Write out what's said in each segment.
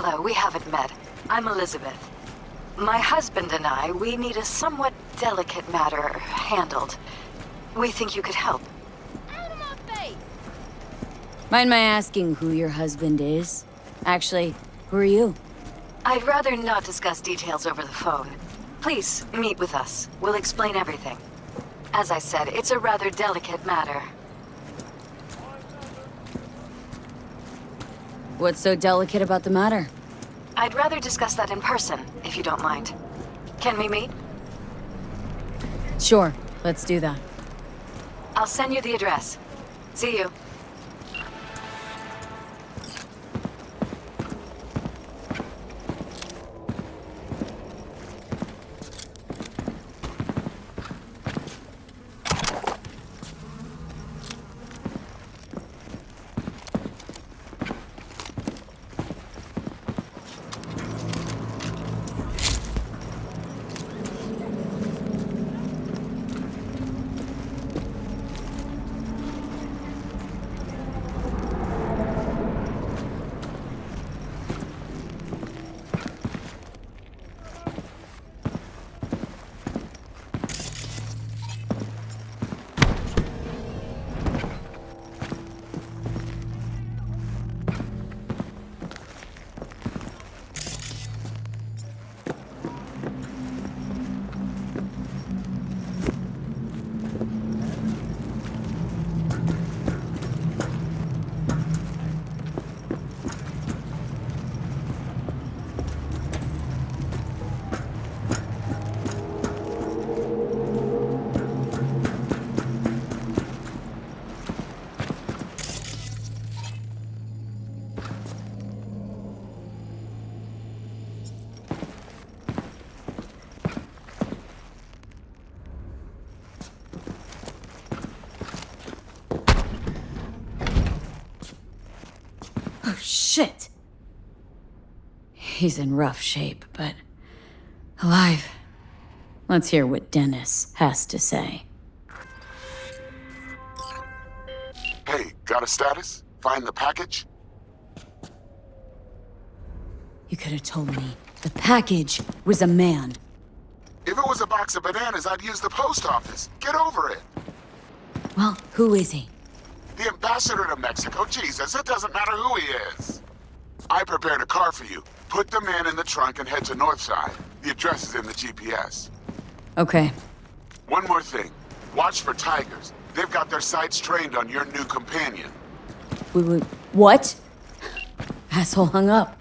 Hello, we haven't met. I'm Elizabeth. My husband and we need a somewhat delicate matter handled. We think you could help. Out of my face! Mind my asking who your husband is? Actually, who are you? I'd rather not discuss details over the phone. Please, meet with us. We'll explain everything. As I said, it's a rather delicate matter. What's so delicate about the matter? I'd rather discuss that in person, if you don't mind. Can we meet? Sure, let's do that. I'll send you the address. See you. Oh, shit! He's in rough shape, but alive. Let's hear what Dennis has to say. Hey, got a status? Find the package? You could have told me the package was a man. If it was a box of bananas, I'd use the post office. Get over it. Well, who is he? The ambassador to Mexico, Jesus, it doesn't matter who he is. I prepared a car for you. Put the man in the trunk and head to Northside. The address is in the GPS. Okay. One more thing. Watch for tigers. They've got their sights trained on your new companion. What? Asshole hung up.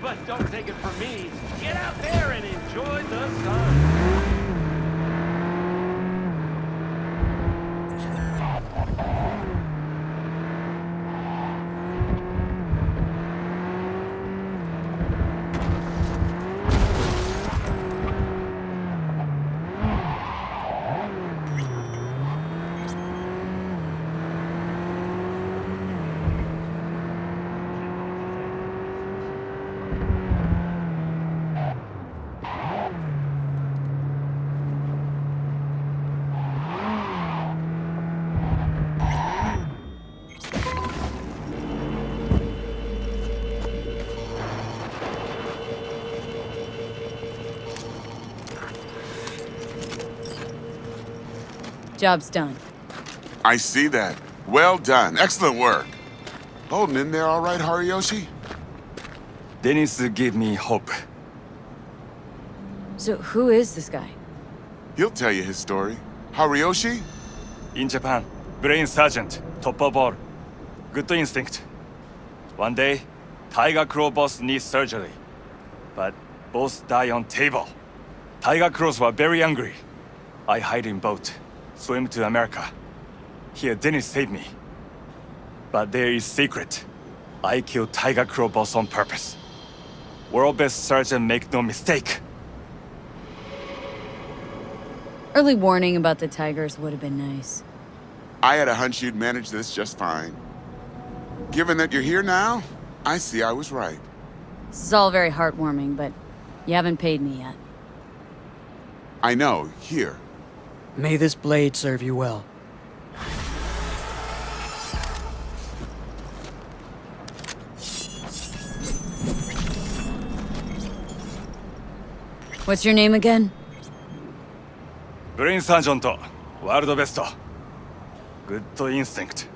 But don't take it from me. Get out there and enjoy the sun. Job's done. I see that. Well done. Excellent work. Holding in there all right, Hariyoshi? Dennis gave me hope. So who is this guy? He'll tell you his story. Hariyoshi? In Japan, brain sergeant, top of all. Good instinct. One day, Tiger Claw boss needs surgery. But boss die on table. Tiger Claws were very angry. I hide in boat, swim to America. Here Dennis saved me. But there is secret. I killed Tiger Claw boss on purpose. World best surgeon, make no mistake. Early warning about the tigers would have been nice. I had a hunch you'd manage this just fine. Given that you're here now, I see I was right. This is all very heartwarming, but you haven't paid me yet. I know, here. May this blade serve you well. What's your name again? Brain sergeant, world best. Good instinct.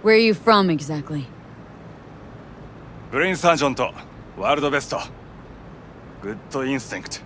Where are you from, exactly? Brain sergeant, world best. Good instinct.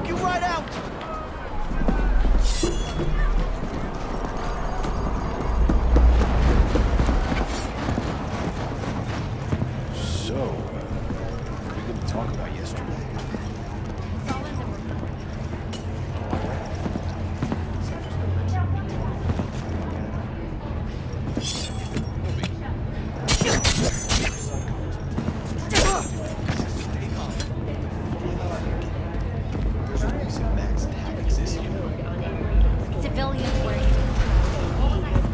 knock you right out! So, what are we going to talk about yesterday? There's a reason Max attack exists, you know. Civilians were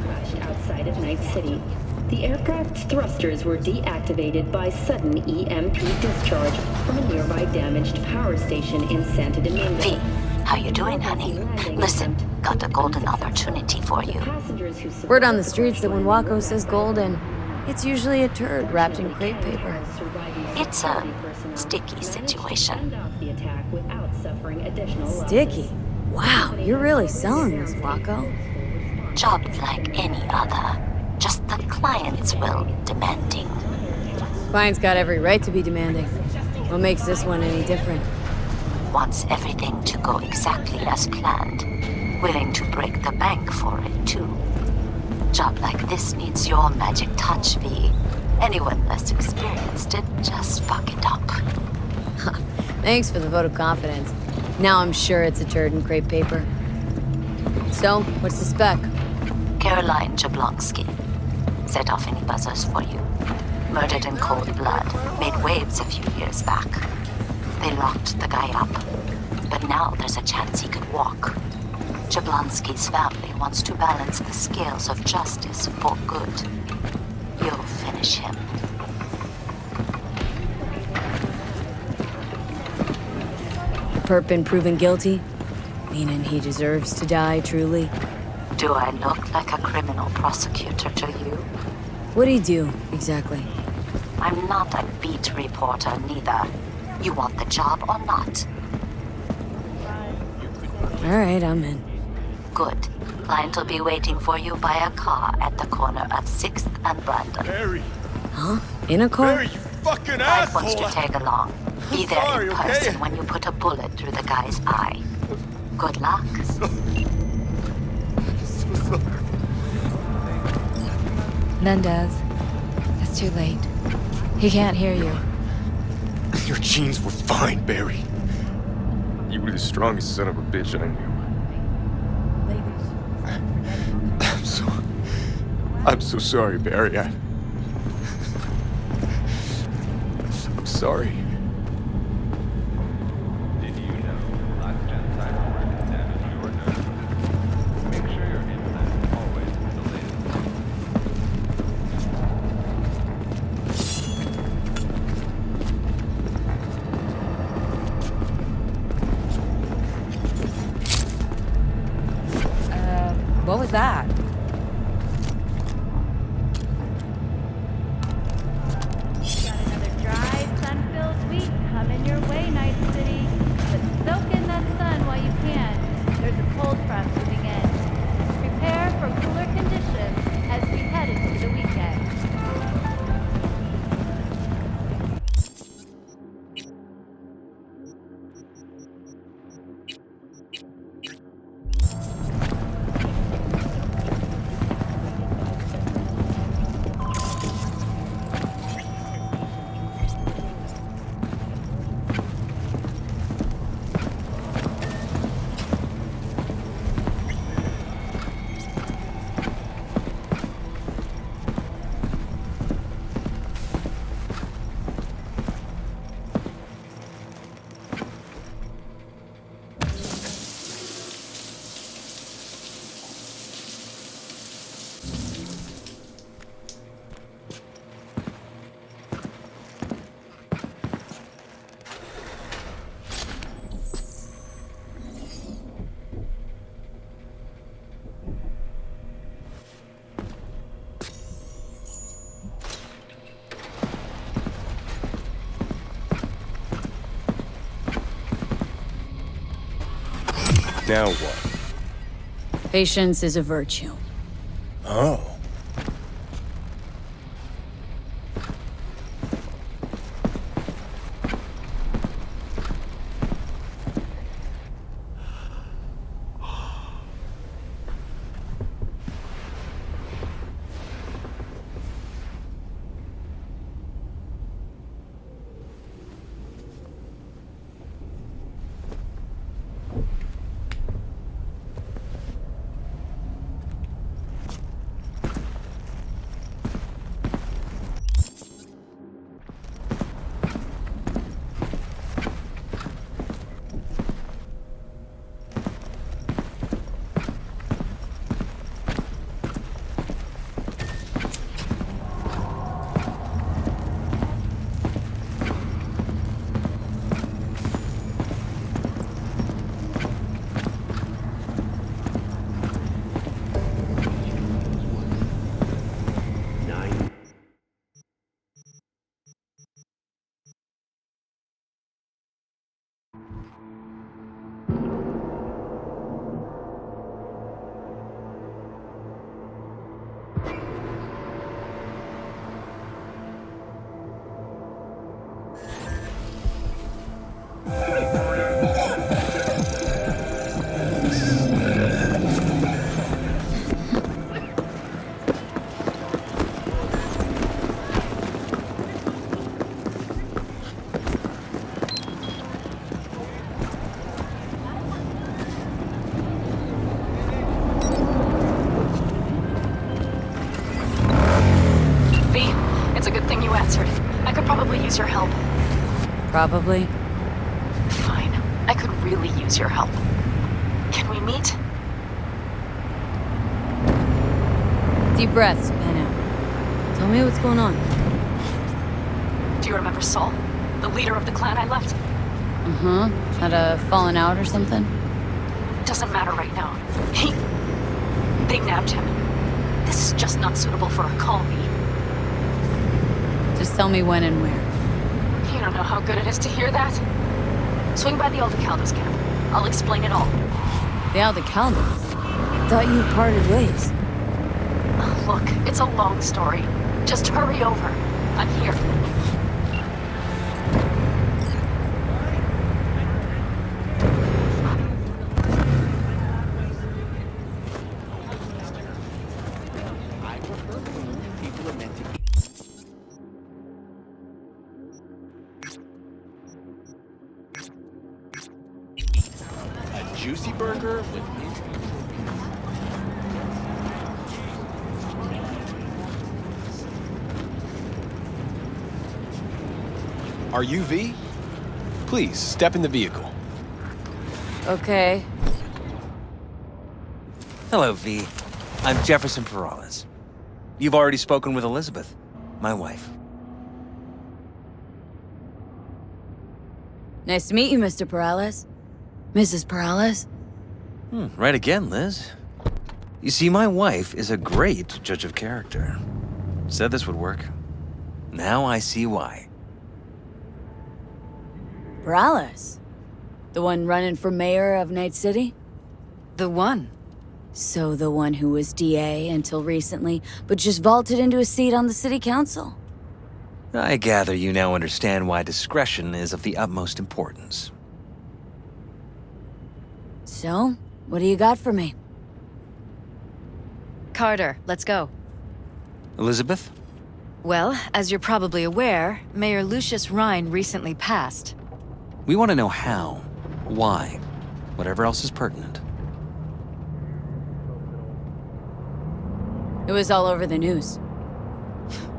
Crashed outside of Night City. The aircraft's thrusters were deactivated by sudden EMP discharge from a nearby damaged power station in Santo Domingo. V, how you doing, honey? Listen, got a golden opportunity for you. Word on the streets that when Waco says golden, it's usually a turd wrapped in crepe paper. It's a sticky situation. Sticky? Wow, you're really selling this, Waco. Job like any other. Just the clients will demanding. Client's got every right to be demanding. What makes this one any different? Wants everything to go exactly as planned. Willing to break the bank for it, too. Job like this needs your magic touch, V. Anyone less experienced it just fuck it up. Thanks for the vote of confidence. Now I'm sure it's a turd in crepe paper. So, what's the spec? Caroline Jablonski. Set off any buzzers for you. Murdered in cold blood. Made waves a few years back. They locked the guy up. But now there's a chance he could walk. Jablonski's family wants to balance the scales of justice for good. You'll finish him. The perp been proven guilty? Meaning he deserves to die, truly? Do I look like a criminal prosecutor to you? What'd he do, exactly? I'm not a beat reporter, neither. You want the job or not? Alright, I'm in. Good. Client will be waiting for you by a car at the corner of 6th and Brandon. Barry! Huh? In a car? Barry, you fucking Client wants asshole! to tag along. Be there sorry, in person okay? when you put a bullet through the guy's eye. Good luck. Mendez. It's too late. He can't hear you. Your genes were fine, Barry. You were the strongest son of a bitch I knew. I'm so sorry, Barry. I'm sorry. Did you know last-gen Cyberpunk can damage your nerves? Make sure your internet is always the latest. What was that? Got another dry, sun-filled week coming your way, Night City. But soak in that sun while you can. There's a cold front moving in. Prepare for cooler conditions as we head into the weekend. Now what? Patience is a virtue. Oh. It's a good thing you answered. I could probably use your help. Probably. Fine. I could really use your help. Can we meet? Deep breaths, pen out. Tell me what's going on. Do you remember Saul? The leader of the clan I left? Uh-huh. Had a fallen out or something? Doesn't matter right now. They nabbed him. This is just not suitable for a colony. Just tell me when and where. You don't know how good it is to hear that. Swing by the Aldecaldos camp. I'll explain it all. The Aldecaldos? Thought you parted ways. Look, it's a long story. Just hurry over. I'm here. Juicy burger with Are you V? Please, step in the vehicle. Okay. Hello, V. I'm Jefferson Perales. You've already spoken with Elizabeth, my wife. Nice to meet you, Mr. Perales. Mrs. Perales? Right again, Liz. You see, my wife is a great judge of character. Said this would work. Now I see why. Perales? The one running for mayor of Night City? The one. So the one who was DA until recently, but just vaulted into a seat on the city council? I gather you now understand why discretion is of the utmost importance. So, what do you got for me? Carter, let's go. Elizabeth? Well, as you're probably aware, Mayor Lucius Rhine recently passed. We want to know how, why, whatever else is pertinent. It was all over the news.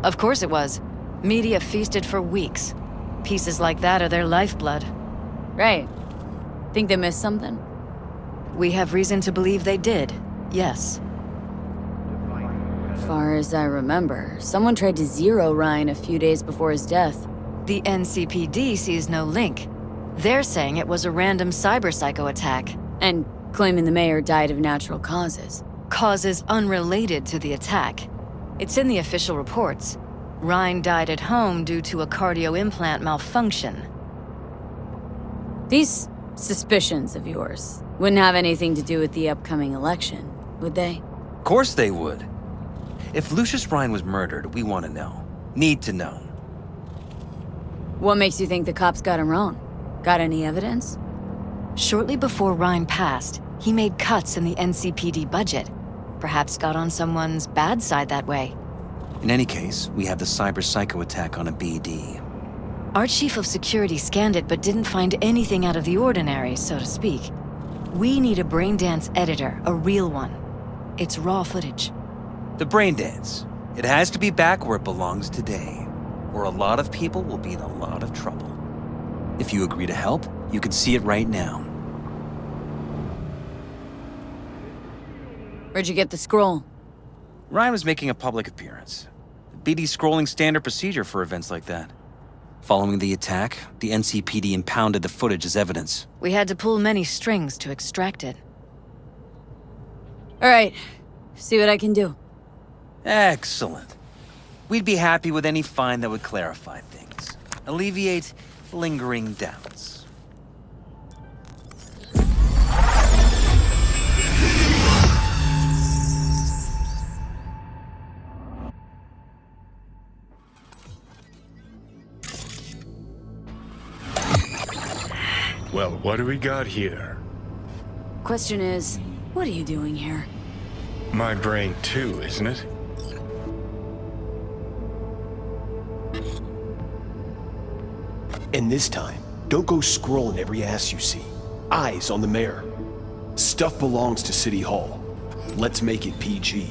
Of course it was. Media feasted for weeks. Pieces like that are their lifeblood. Right. Think they missed something? We have reason to believe they did, yes. Far as I remember, someone tried to zero Ryan a few days before his death. The NCPD sees no link. They're saying it was a random cyber-psycho attack. And claiming the mayor died of natural causes. Causes unrelated to the attack. It's in the official reports. Ryan died at home due to a cardio implant malfunction. These suspicions of yours wouldn't have anything to do with the upcoming election, would they? Of course they would. If Lucius Rhine was murdered, we want to know. Need to know. What makes you think the cops got him wrong? Got any evidence? Shortly before Rhine passed, he made cuts in the NCPD budget. Perhaps got on someone's bad side that way. In any case, we have the cyber-psycho attack on a BD. Our chief of security scanned it but didn't find anything out of the ordinary, so to speak. We need a Braindance editor, a real one. It's raw footage. The Braindance. It has to be back where it belongs today, or a lot of people will be in a lot of trouble. If you agree to help, you can see it right now. Where'd you get the scroll? Ryan was making a public appearance. BD scrolling standard procedure for events like that. Following the attack, the NCPD impounded the footage as evidence. We had to pull many strings to extract it. All right, see what I can do. Excellent. We'd be happy with any find that would clarify things, alleviate lingering doubts. Well, what do we got here? Question is, what are you doing here? My brain too, isn't it? And this time, don't go scrolling every ass you see. Eyes on the mayor. Stuff belongs to City Hall. Let's make it PG.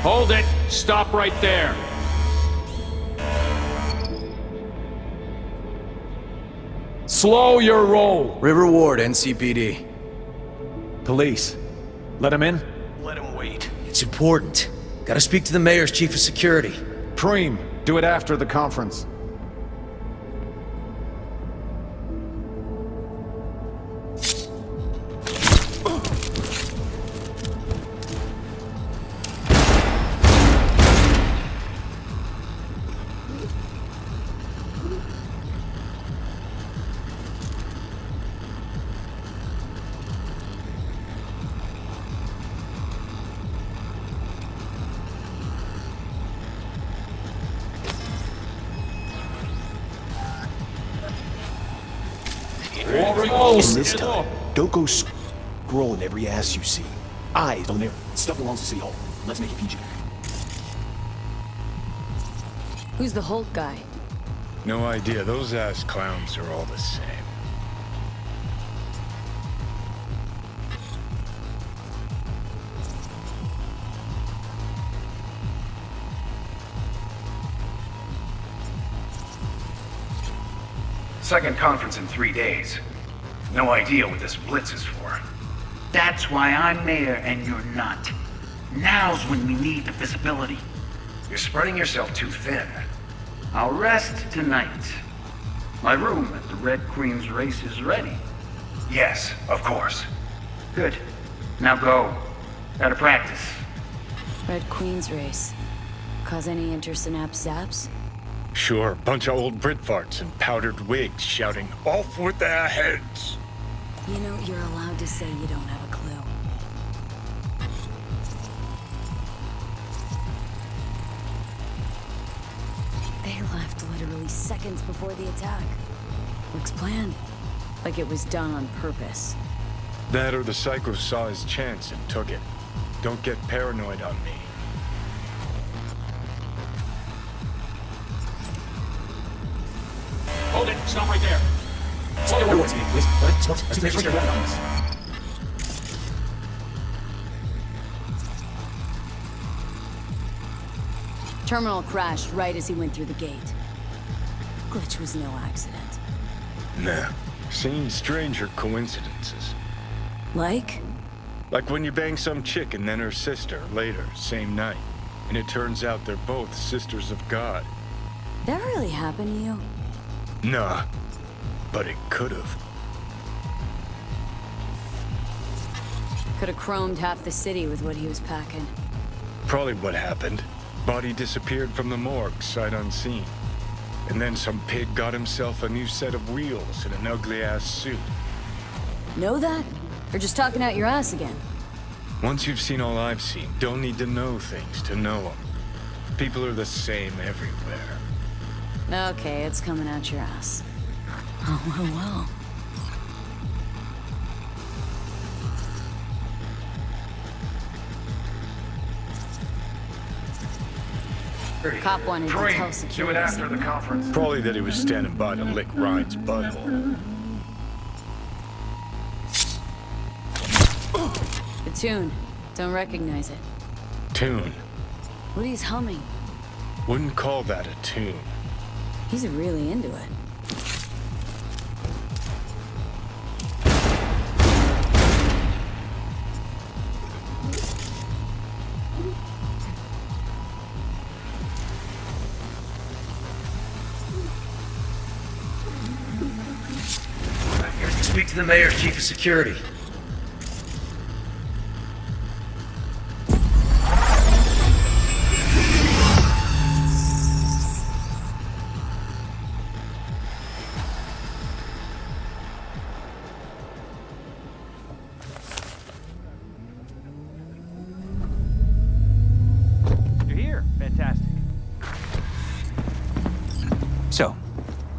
Hold it! Stop right there! Slow your roll! River Ward, NCPD. Police. Let him in? Let him wait. It's important. Gotta speak to the mayor's chief of security. Preem, do it after the conference. And this time, don't go scrolling every ass you see. Eyes on there. Stuff belongs to City Hall. Let's make it PG. Who's the Hulk guy? No idea. Those ass clowns are all the same. Second conference in 3 days. No idea what this blitz is for. That's why I'm mayor and you're not. Now's when we need the visibility. You're spreading yourself too thin. I'll rest tonight. My room at the Red Queen's race is ready. Yes, of course. Good. Now go. Gotta practice. Red Queen's race. Cause any intersynapse zaps? Sure, bunch of old Brit farts in powdered wigs shouting, "Off with their heads!" You know, you're allowed to say you don't have a clue. They left literally seconds before the attack. Looks planned. Like it was done on purpose. That or the psycho saw his chance and took it. Don't get paranoid on me. Hold it! Stop right there! Slow your roll! Terminal crashed right as he went through the gate. Glitch was no accident. Nah. Seen stranger coincidences. Like? Like when you bang some chick and then her sister later, same night. And it turns out they're both sisters of God. That really happened to you? Nah. But it could've. Could've chromed half the city with what he was packing. Probably what happened. Body disappeared from the morgue, sight unseen. And then some pig got himself a new set of wheels and an ugly-ass suit. Know that? Or just talking out your ass again? Once you've seen all I've seen, don't need to know things to know them. People are the same everywhere. Okay, it's coming out your ass. Oh, well. Cop wanted to tell security. Do it after the conference. Probably that he was standing by to lick Ryan's butthole. The tune. Don't recognize it. Tune. What he's humming. Wouldn't call that a tune. He's really into it. speak to the mayor's chief of security. You're here. Fantastic. So,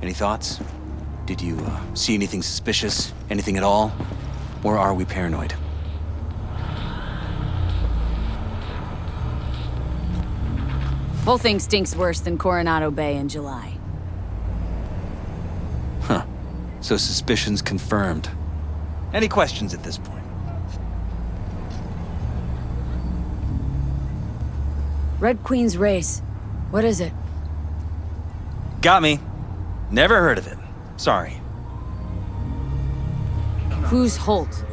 any thoughts? Did you see anything suspicious? Anything at all? Or are we paranoid? Whole thing stinks worse than Coronado Bay in July. Huh. So suspicions confirmed. Any questions at this point? Red Queen's race. What is it? Got me. Never heard of it. Sorry. Who's Holt?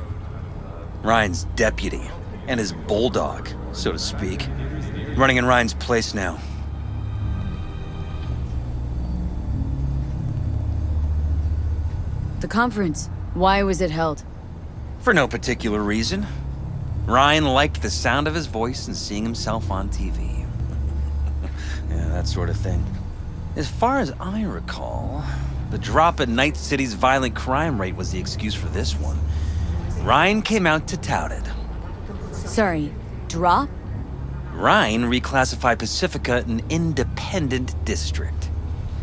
Ryan's deputy. And his bulldog, so to speak. Running in Ryan's place now. The conference. Why was it held? For no particular reason. Ryan liked the sound of his voice and seeing himself on TV. Yeah, that sort of thing. As far as I recall, the drop in Night City's violent crime rate was the excuse for this one. Ryan came out to tout it. Sorry, drop? Ryan reclassified Pacifica an independent district.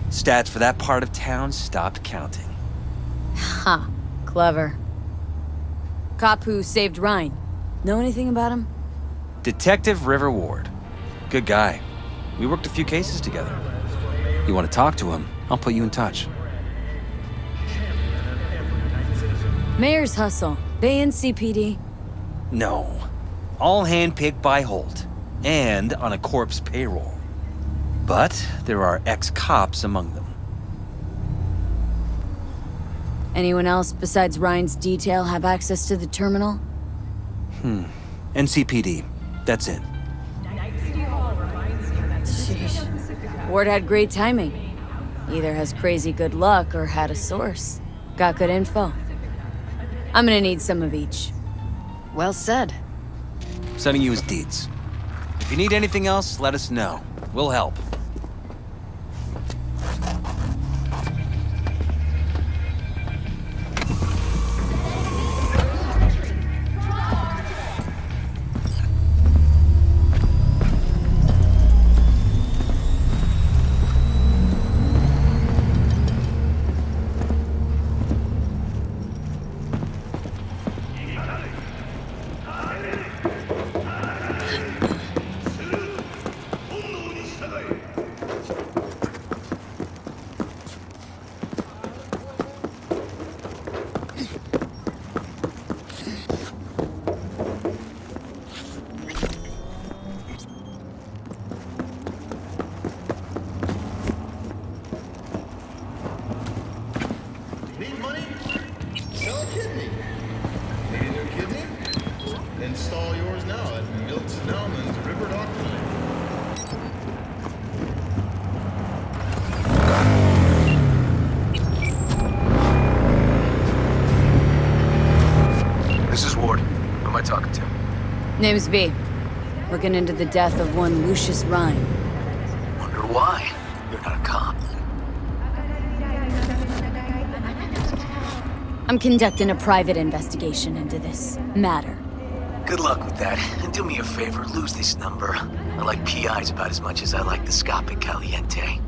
Stats for that part of town stopped counting. Ha, clever. Cop who saved Ryan. Know anything about him? Detective River Ward. Good guy. We worked a few cases together. You want to talk to him, I'll put you in touch. Mayor's hustle. They in CPD? No. All handpicked by Holt. And on a corpse payroll. But there are ex-cops among them. Anyone else besides Ryan's detail have access to the terminal? NCPD. That's it. Sheesh. Ward had great timing. Either has crazy good luck or had a source. Got good info. I'm gonna need some of each. Well said. Sending you his deeds. If you need anything else, let us know. We'll help. Need money? Sell a kidney. Need a new kidney? Install yours now at Milt Nauman's River Dock Clinic. This is Ward. Who am I talking to? Name's V. Looking into the death of one Lucius Ryan. Wonder why. You're not a cop. I'm conducting a private investigation into this matter. Good luck with that. And do me a favor, lose this number. I like PIs about as much as I like the Scopic Caliente.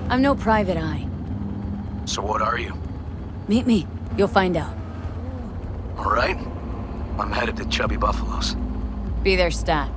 I'm no private eye. So what are you? Meet me. You'll find out. All right. I'm headed to Chubby Buffaloes. Be there, stat.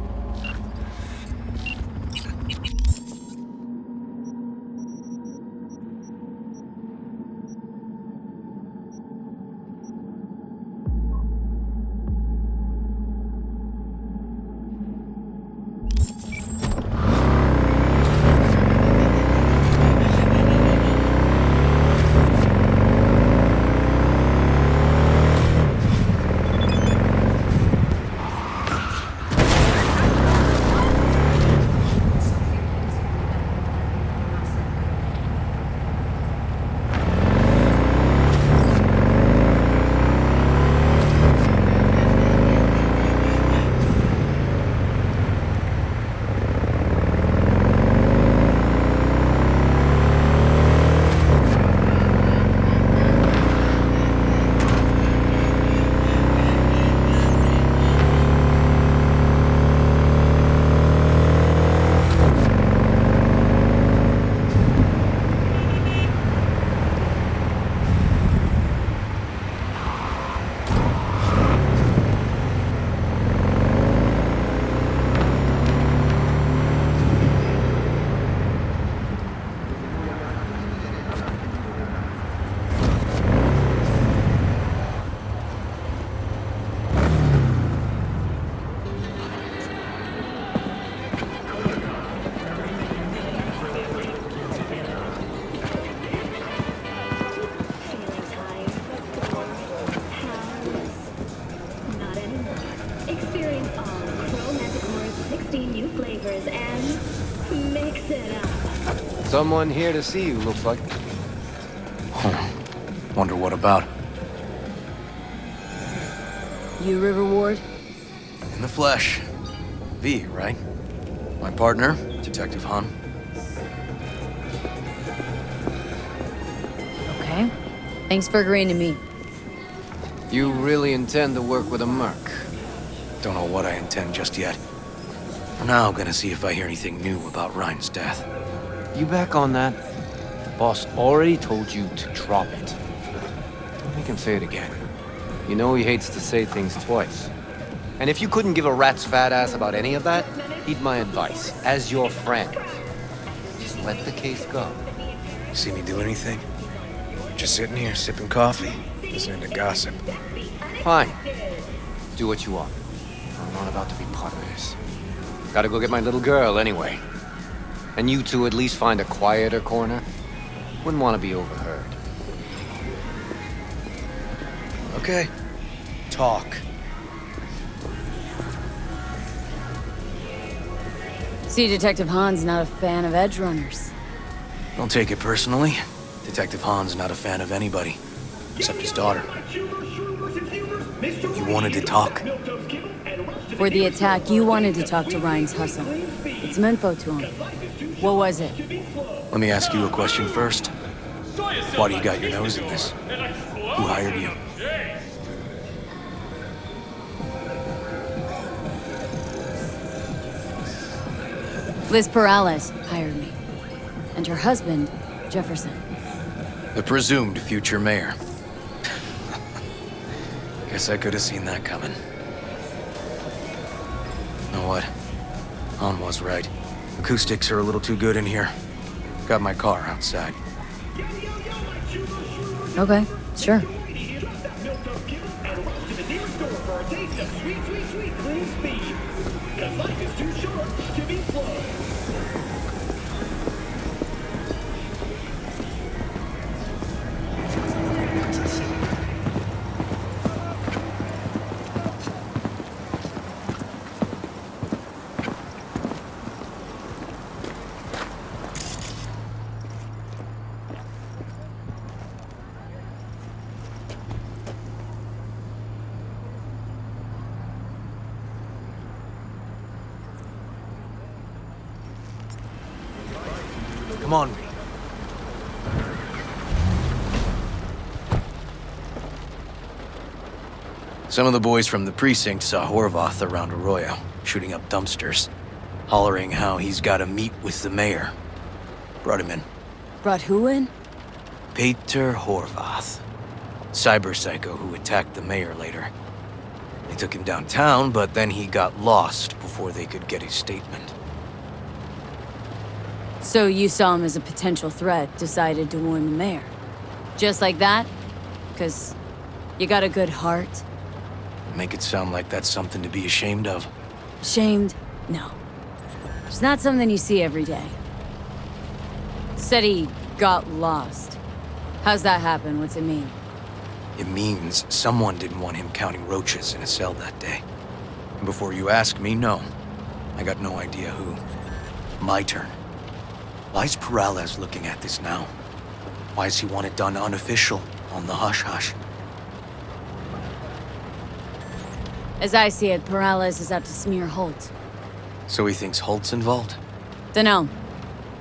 Someone here to see you, looks like. Wonder what about? You River Ward? In the flesh. V, right? My partner, Detective Han. Okay. Thanks for agreeing to meet. You really intend to work with a merc? Don't know what I intend just yet. For now, gonna see if I hear anything new about Ryan's death. You back on that? The boss already told you to drop it. Don't make him say it again. You know he hates to say things twice. And if you couldn't give a rat's fat ass about any of that, heed my advice, as your friend. Just let the case go. See me do anything? Just sitting here, sipping coffee, listening to gossip. Fine. Do what you want. I'm not about to be part of this. Gotta go get my little girl anyway. And you two at least find a quieter corner. Wouldn't want to be overheard. Okay. Talk. See, Detective Han's not a fan of edge runners. Don't take it personally. Detective Han's not a fan of anybody, except his daughter. You wanted to talk? For the attack, you wanted to talk to Ryan's hustle. Get some info to him. What was it? Let me ask you a question first. Why do you got your nose in this? Who hired you? Liz Perales hired me. And her husband, Jefferson. The presumed future mayor. Guess I could have seen that coming. Know what? Han was right. Acoustics are a little too good in here. Got my car outside. Okay, sure. Come on. Some of the boys from the precinct saw Horvath around Arroyo, shooting up dumpsters, hollering how he's got to meet with the mayor. Brought him in. Brought who in? Peter Horvath. Cyber psycho who attacked the mayor later. They took him downtown, but then he got lost before they could get his statement. So you saw him as a potential threat, decided to warn the mayor. Just like that? 'Cause you got a good heart? Make it sound like that's something to be ashamed of. Ashamed? No. It's not something you see every day. Said he got lost. How's that happen? What's it mean? It means someone didn't want him counting roaches in a cell that day. And before you ask me, no. I got no idea who. My turn. Why's Perales looking at this now? Why does he want it done unofficial, on the hush-hush? As I see it, Perales is out to smear Holt. So he thinks Holt's involved? Dunno.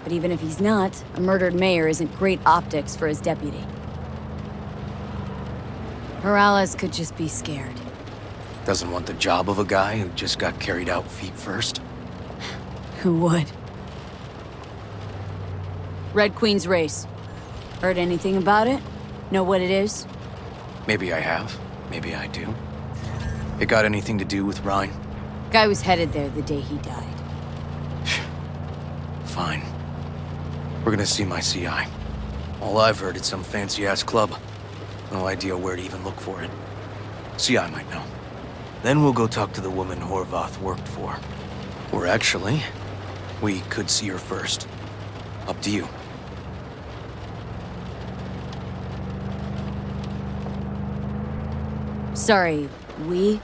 But even if he's not, a murdered mayor isn't great optics for his deputy. Perales could just be scared. Doesn't want the job of a guy who just got carried out feet first? Who would? Red Queen's race. Heard anything about it? Know what it is? Maybe I have. Maybe I do. It got anything to do with Ryan? Guy was headed there the day he died. Fine. We're gonna see my CI. All I've heard is some fancy-ass club. No idea where to even look for it. CI might know. Then we'll go talk to the woman Horvath worked for. Or actually, we could see her first. Up to you. Sorry, we?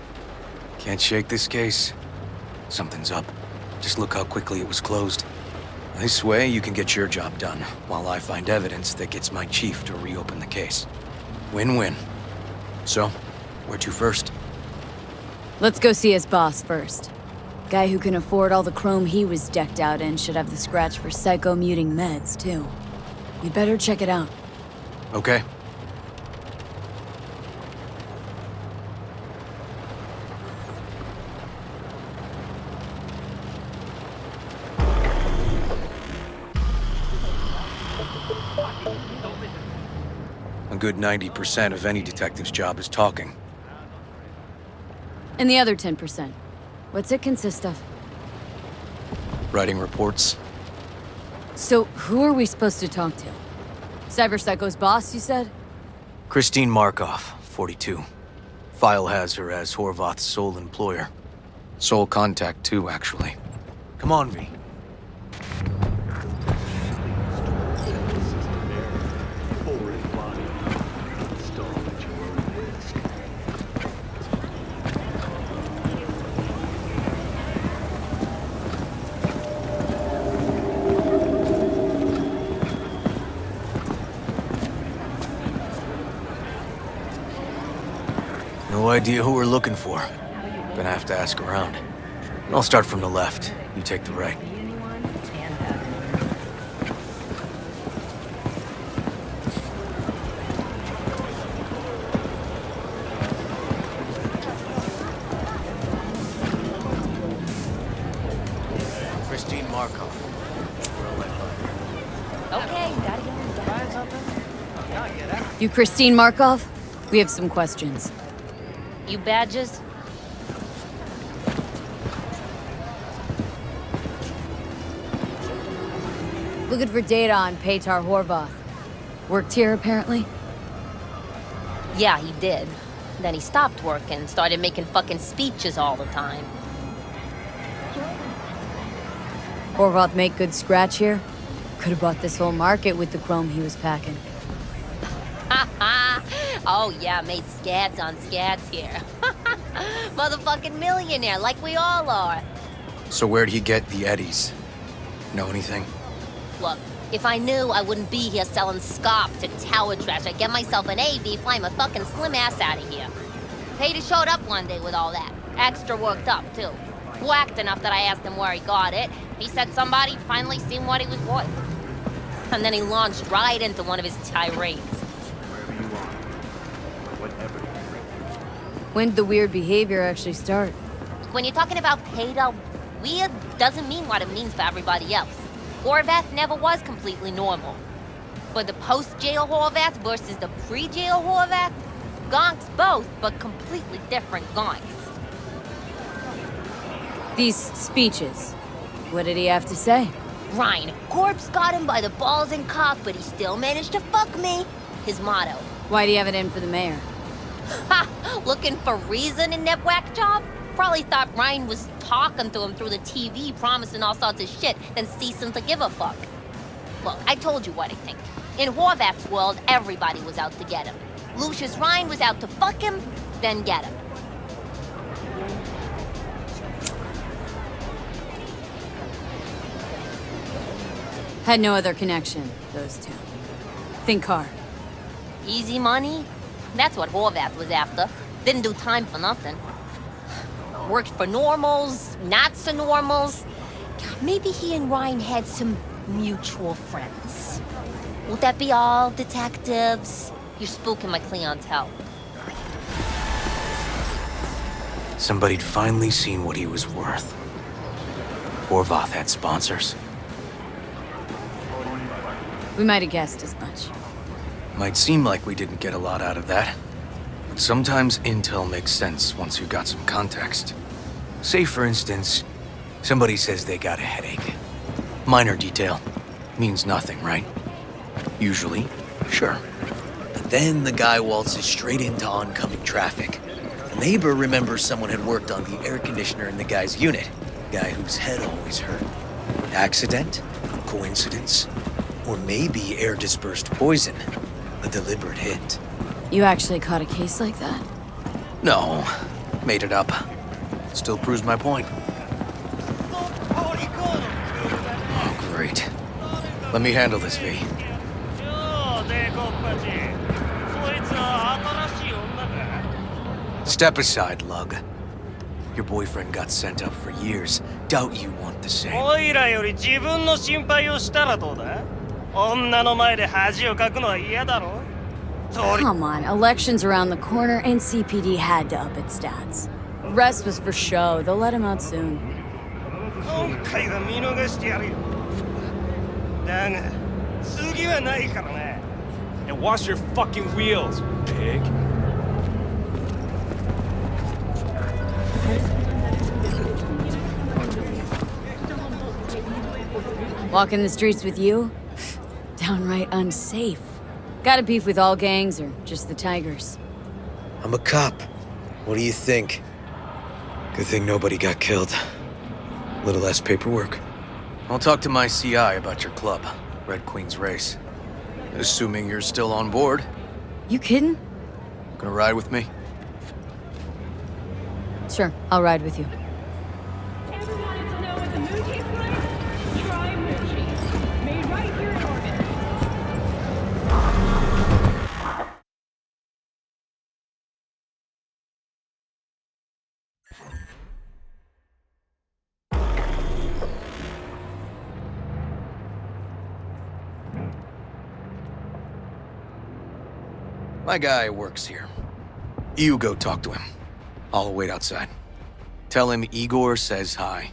Can't shake this case. Something's up. Just look how quickly it was closed. This way, you can get your job done, while I find evidence that gets my chief to reopen the case. Win-win. So, where to first? Let's go see his boss first. Guy who can afford all the chrome he was decked out in should have the scratch for psycho-muting meds, too. We better check it out. Okay. A good 90% of any detective's job is talking. And the other 10%? What's it consist of? Writing reports. So, who are we supposed to talk to? Cyber Psycho's boss, you said? Christine Markov, 42. File has her as Horvath's sole employer. Sole contact, too, actually. Come on, V. No idea who we're looking for. Gonna have to ask around. I'll start from the left. You take the right. Christine Markov. Okay, gotta go. You Christine Markov? We have some questions. You badges? Looking for data on Petar Horvath. Worked here, apparently? Yeah, he did. Then he stopped working, started making fucking speeches all the time. Horvath make good scratch here? Could have bought this whole market with the chrome he was packing. Oh yeah, made scats on scats here. Motherfucking millionaire, like we all are. So where'd he get the eddies? Know anything? Look, if I knew, I wouldn't be here selling scop to tower trash. I'd get myself an AV, fly my fucking slim ass out of here. Peter showed up one day with all that. Extra worked up, too. Whacked enough that I asked him where he got it. He said somebody finally seen what he was worth. And then he launched right into one of his tirades. When'd the weird behavior actually start? When you're talking about Peter, weird doesn't mean what it means for everybody else. Horvath never was completely normal. But the post-jail Horvath versus the pre-jail Horvath, gonks both, but completely different gonks. These speeches, what did he have to say? Ryan, Corpse got him by the balls and cock, but he still managed to fuck me. His motto. Why'd he have it in for the mayor? Ha! Looking for reason in that whack job? Probably thought Ryan was talking to him through the TV, promising all sorts of shit, then ceasing to give a fuck. Look, I told you what I think. In Horvath's world, everybody was out to get him. Lucius Ryan was out to fuck him, then get him. Had no other connection, those two. Think hard. Easy money? That's what Horvath was after. Didn't do time for nothing. Worked for normals, not so normals. Maybe he and Ryan had some mutual friends. Would that be all, detectives? You're spooking my clientele. Somebody'd finally seen what he was worth. Horvath had sponsors. We might have guessed as much. Might seem like we didn't get a lot out of that. But sometimes intel makes sense once you've got some context. Say, for instance, somebody says they got a headache. Minor detail. Means nothing, right? Usually, sure. But then the guy waltzes straight into oncoming traffic. A neighbor remembers someone had worked on the air conditioner in the guy's unit. Guy whose head always hurt. Accident? Coincidence? Or maybe air-dispersed poison. A deliberate hit. You actually caught a case like that? No. Made it up. Still proves my point. Oh, great. Let me handle this, V. Step aside, Lug. Your boyfriend got sent up for years. Doubt you want the same. おいらより自分の心配をしたらどうだ？女の前で恥をかくのは嫌だろ？ Come on, elections around the corner and CPD had to up its stats. The rest was for show. They'll let him out soon. 今回は見逃してやるよ。だが、次はないからな。 And wash your fucking wheels, pig. Walking the streets with you? Downright unsafe. Got a beef with all gangs or just the Tigers? I'm a cop. What do you think? Good thing nobody got killed. Little less paperwork. I'll talk to my CI about your club, Red Queen's Race. Assuming you're still on board. You kidding? Gonna ride with me? Sure, I'll ride with you. My guy works here. You go talk to him. I'll wait outside. Tell him Igor says hi.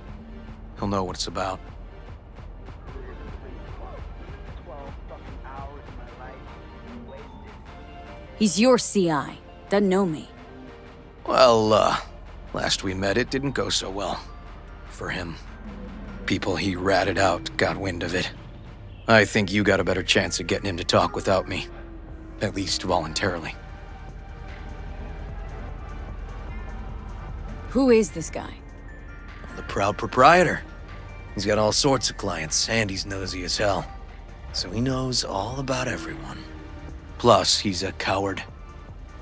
He'll know what it's about. He's your CI. Doesn't know me. Well, last we met, it didn't go so well. For him. People he ratted out got wind of it. I think you got a better chance of getting him to talk without me. At least voluntarily. Who is this guy? The proud proprietor. He's got all sorts of clients, and he's nosy as hell. So he knows all about everyone. Plus, he's a coward.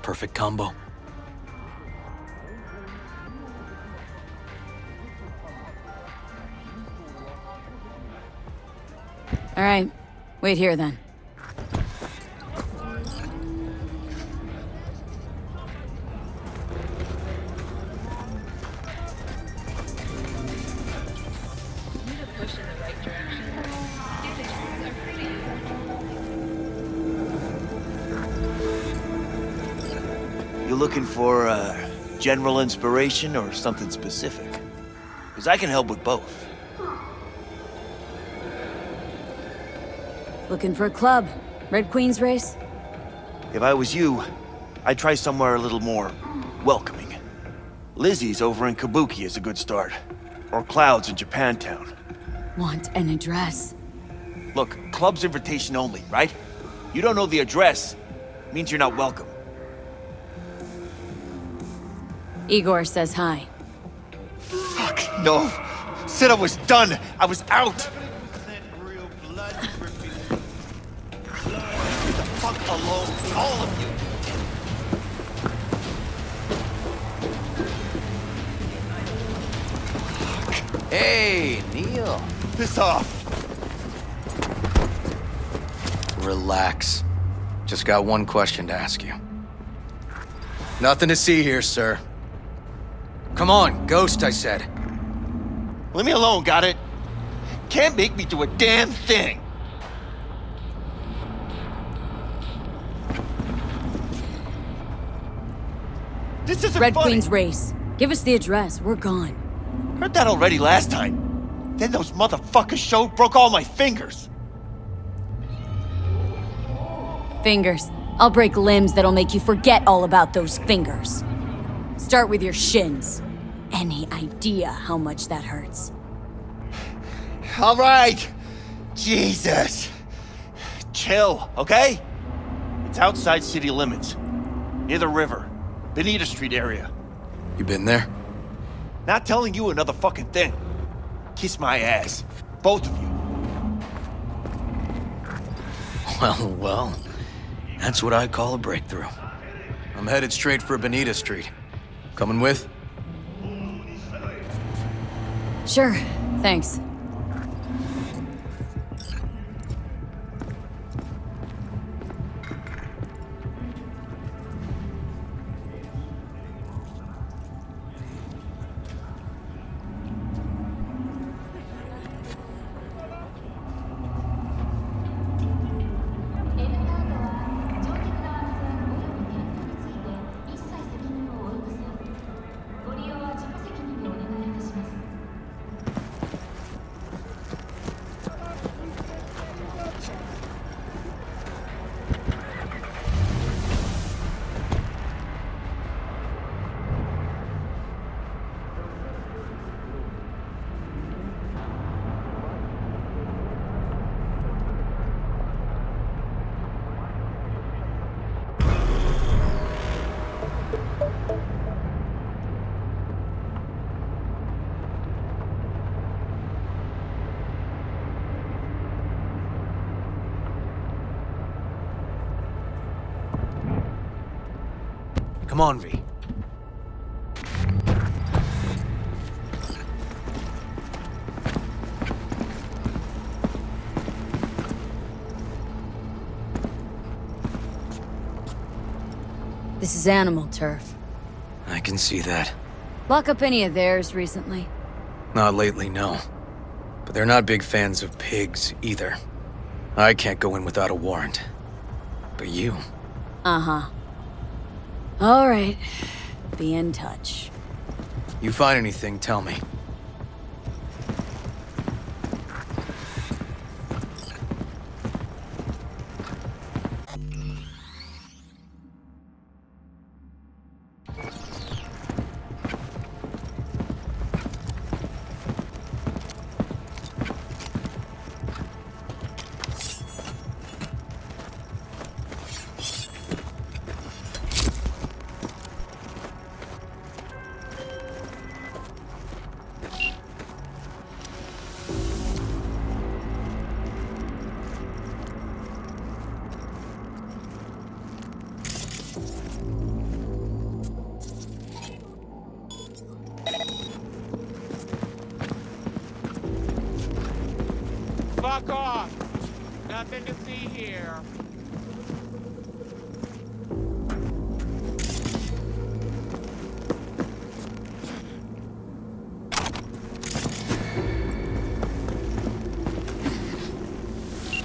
Perfect combo. All right, wait here then. You looking for general inspiration or something specific? Because I can help with both. Looking for a club? Red Queen's Race? If I was you, I'd try somewhere a little more welcoming. Lizzie's over in Kabuki is a good start. Or Cloud's in Japantown. Want an address? Look, club's invitation only, right? You don't know the address. Means you're not welcome. Igor says hi. Fuck, no. Said I was done. I was out. Get the fuck alone, all of you. Hey, Neil. Piss off. Relax. Just got one question to ask you. Nothing to see here, sir. Come on, Ghost, I said. Leave me alone, got it? Can't make me do a damn thing. This isn't Red funny. Queen's Race. Give us the address. We're gone. Heard that already last time. Then those motherfuckers showed, broke all my fingers. Fingers. I'll break limbs that'll make you forget all about those fingers. Start with your shins. Any idea how much that hurts? All right. Jesus. Chill, okay? It's outside city limits. Near the river. Bonita Street area. You been there? Not telling you another fucking thing. Kiss my ass. Both of you. Well. That's what I call a breakthrough. I'm headed straight for Bonita Street. Coming with? Sure, thanks. Come on, V. This is animal turf. I can see that. Lock up any of theirs recently? Not lately, no. But they're not big fans of pigs, either. I can't go in without a warrant. But you... Uh-huh. All right. Be in touch. You find anything, tell me. Fuck off! Nothing to see here.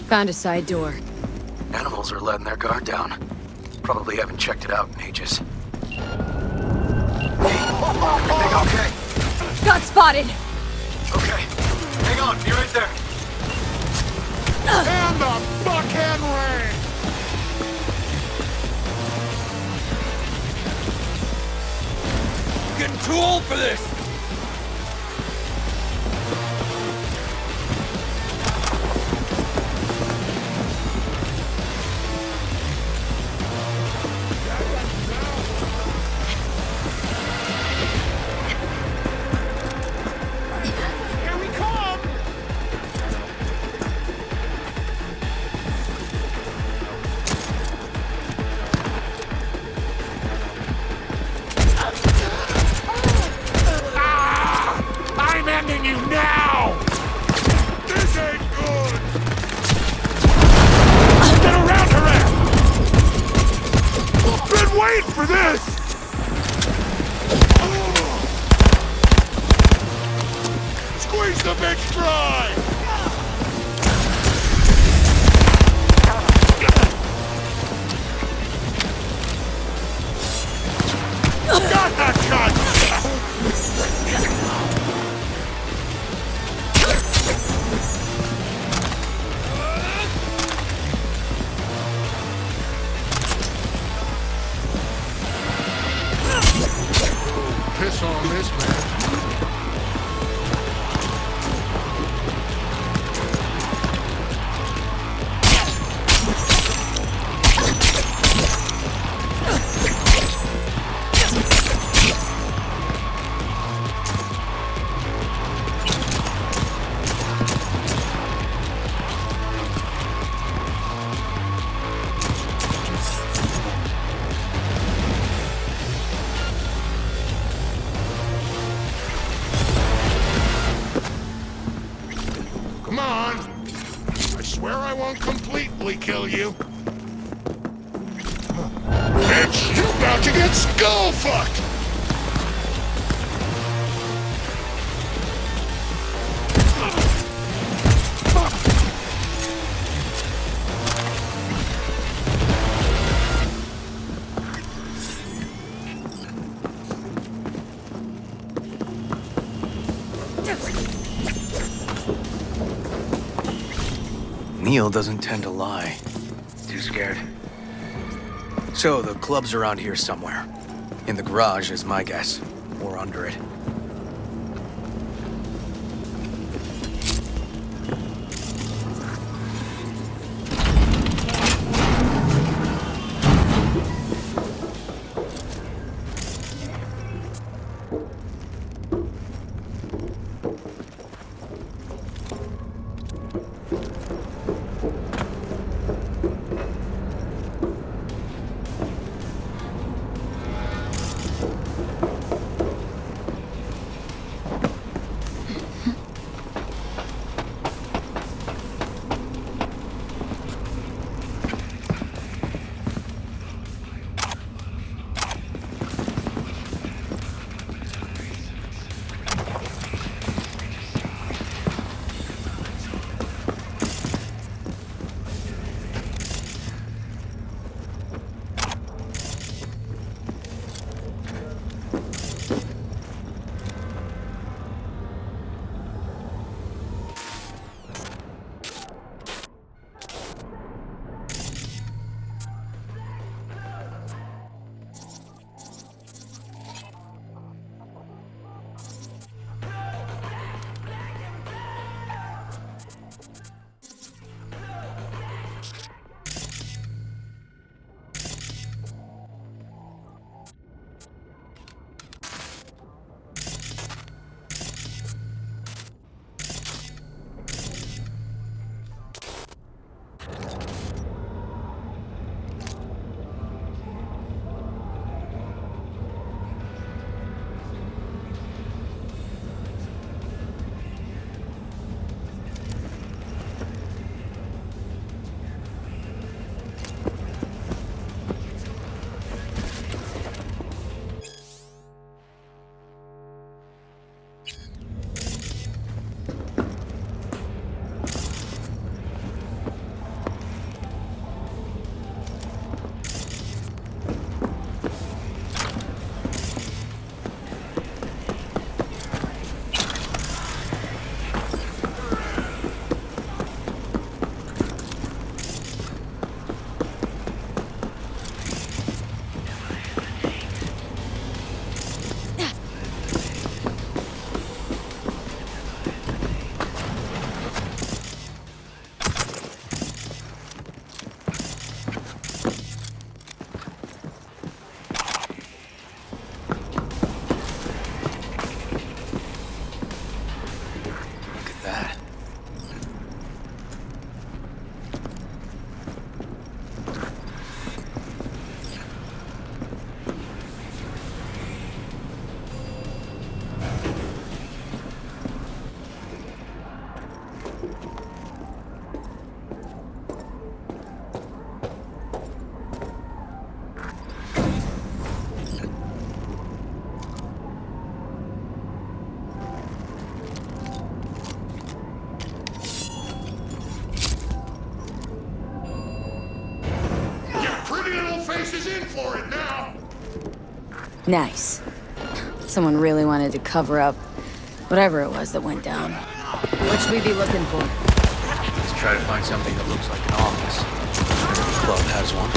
Found a side door. Animals are letting their guard down. Probably haven't checked it out in ages. Everything okay? Got spotted! Okay. Hang on, be right there. And the fucking ring! Getting too old for this! For this! Squeeze the bitch dry! Got that gun! Piss on this, man. Come on! I swear I won't completely kill you. Bitch, you're about to get skull-fucked! Neil doesn't tend to lie. Too scared. So, the club's around here somewhere. In the garage is my guess. Or under it. Ghostface is in for it now! Nice. Someone really wanted to cover up whatever it was that went down. What should we be looking for? Let's try to find something that looks like an office. Every club has one.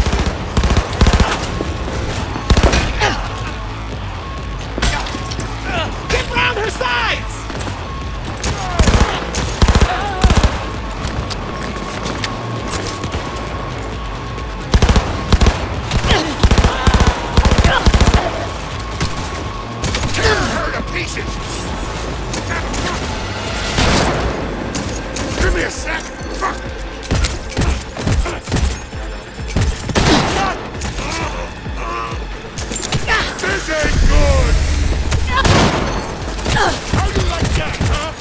Get round her sides! Tear her to pieces! Give me a sec! This ain't good! How you like that, huh?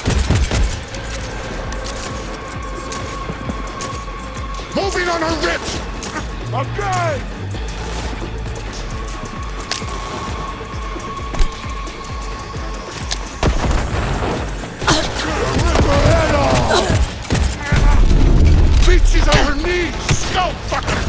Moving on her ribs! Okay! Rip her head off! Beaches on her knees! Skull fucker!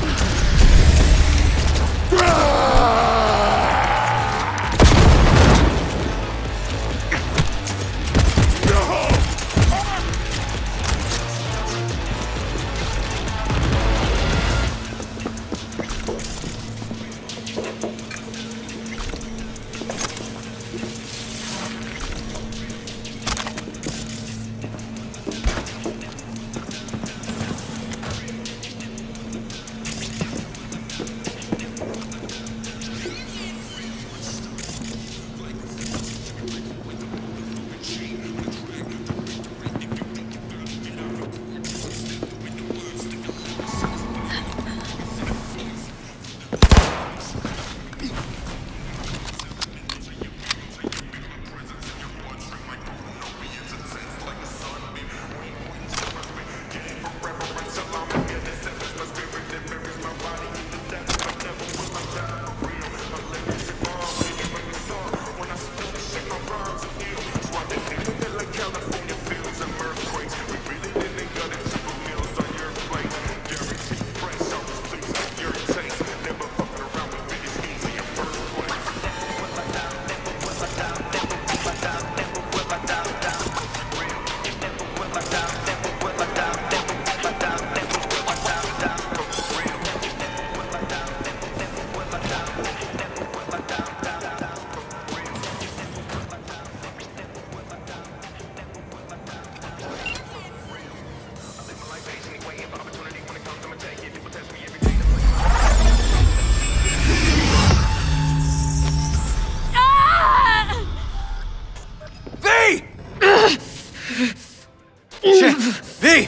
V!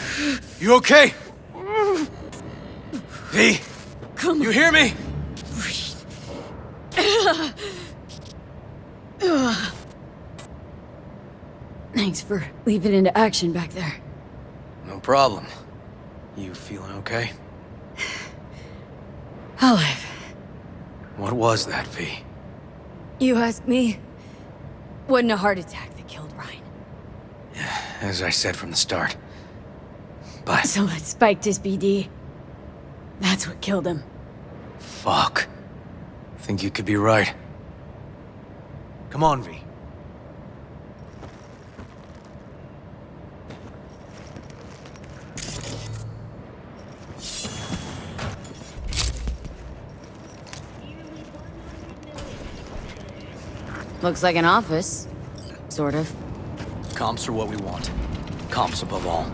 You okay? V! Come you hear me? Thanks for leaping into action back there. No problem. You feeling okay? I'll live. What was that, V? You ask me? Wasn't a heart attack that killed Ryan. As I said from the start. But... So it spiked his BD. That's what killed him. Fuck. Think you could be right. Come on, V. Looks like an office. Sort of. Comps are what we want. Comps above all.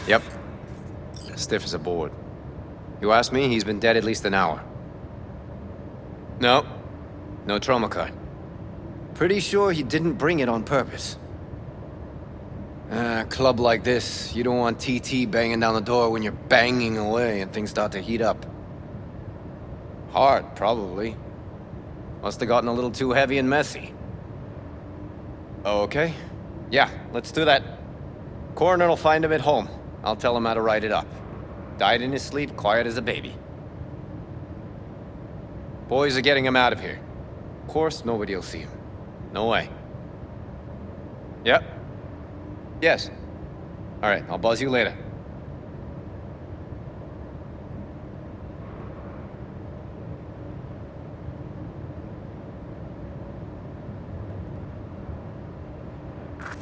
Yep. Stiff as a board. You ask me, he's been dead at least an hour. No. No trauma card. Pretty sure he didn't bring it on purpose. A club like this, you don't want TT banging down the door when you're banging away and things start to heat up. Hard, probably. Must have gotten a little too heavy and messy. Okay. Yeah, let's do that. Coroner will find him at home. I'll tell him how to write it up. Died in his sleep, quiet as a baby. Boys are getting him out of here. Of course, nobody will see him. No way. Yep. Yes. All right, I'll buzz you later.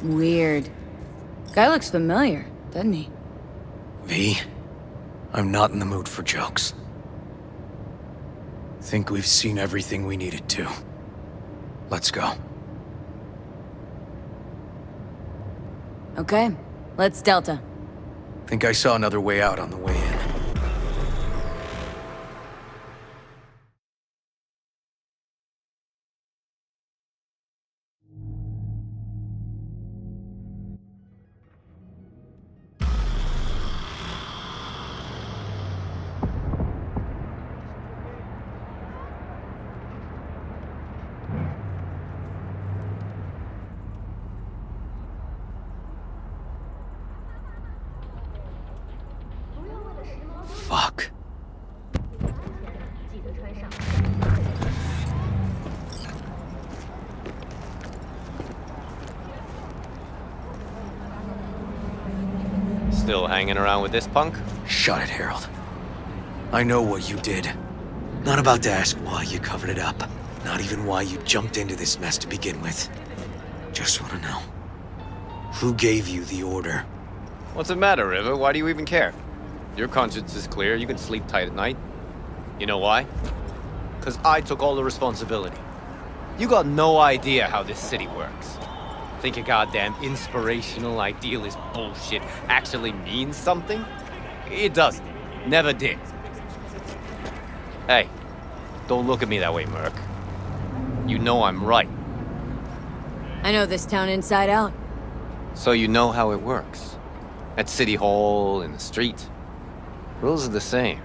Weird. Guy looks familiar, doesn't he? V, I'm not in the mood for jokes. Think we've seen everything we needed to. Let's go. Okay, let's Delta. Think I saw another way out on the way in. Fuck. Still hanging around with this punk? Shut it, Harold. I know what you did. Not about to ask why you covered it up. Not even why you jumped into this mess to begin with. Just want to know. Who gave you the order? What's the matter, River? Why do you even care? Your conscience is clear. You can sleep tight at night. You know why? Because I took all the responsibility. You got no idea how this city works. Think a goddamn inspirational, idealist bullshit actually means something? It doesn't. Never did. Hey, don't look at me that way, Merc. You know I'm right. I know this town inside out. So you know how it works. At City Hall, in the street. Rules are the same.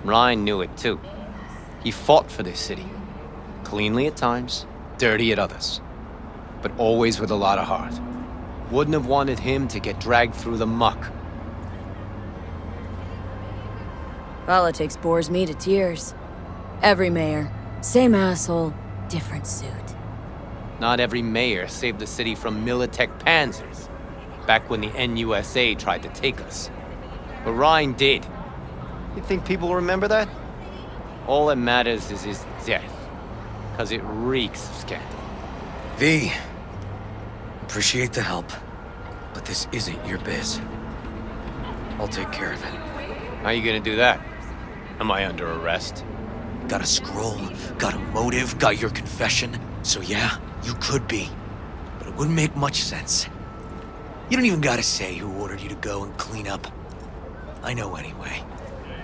Ryan knew it too. He fought for this city. Cleanly at times, dirty at others. But always with a lot of heart. Wouldn't have wanted him to get dragged through the muck. Politics bores me to tears. Every mayor, same asshole, different suit. Not every mayor saved the city from Militech panzers. Back when the NUSA tried to take us. But Ryan did. You think people remember that? All that matters is his death. Because it reeks of scandal. V, appreciate the help, but this isn't your biz. I'll take care of it. How you gonna do that? Am I under arrest? Got a scroll, got a motive, got your confession. So yeah, you could be. But it wouldn't make much sense. You don't even gotta say who ordered you to go and clean up. I know anyway.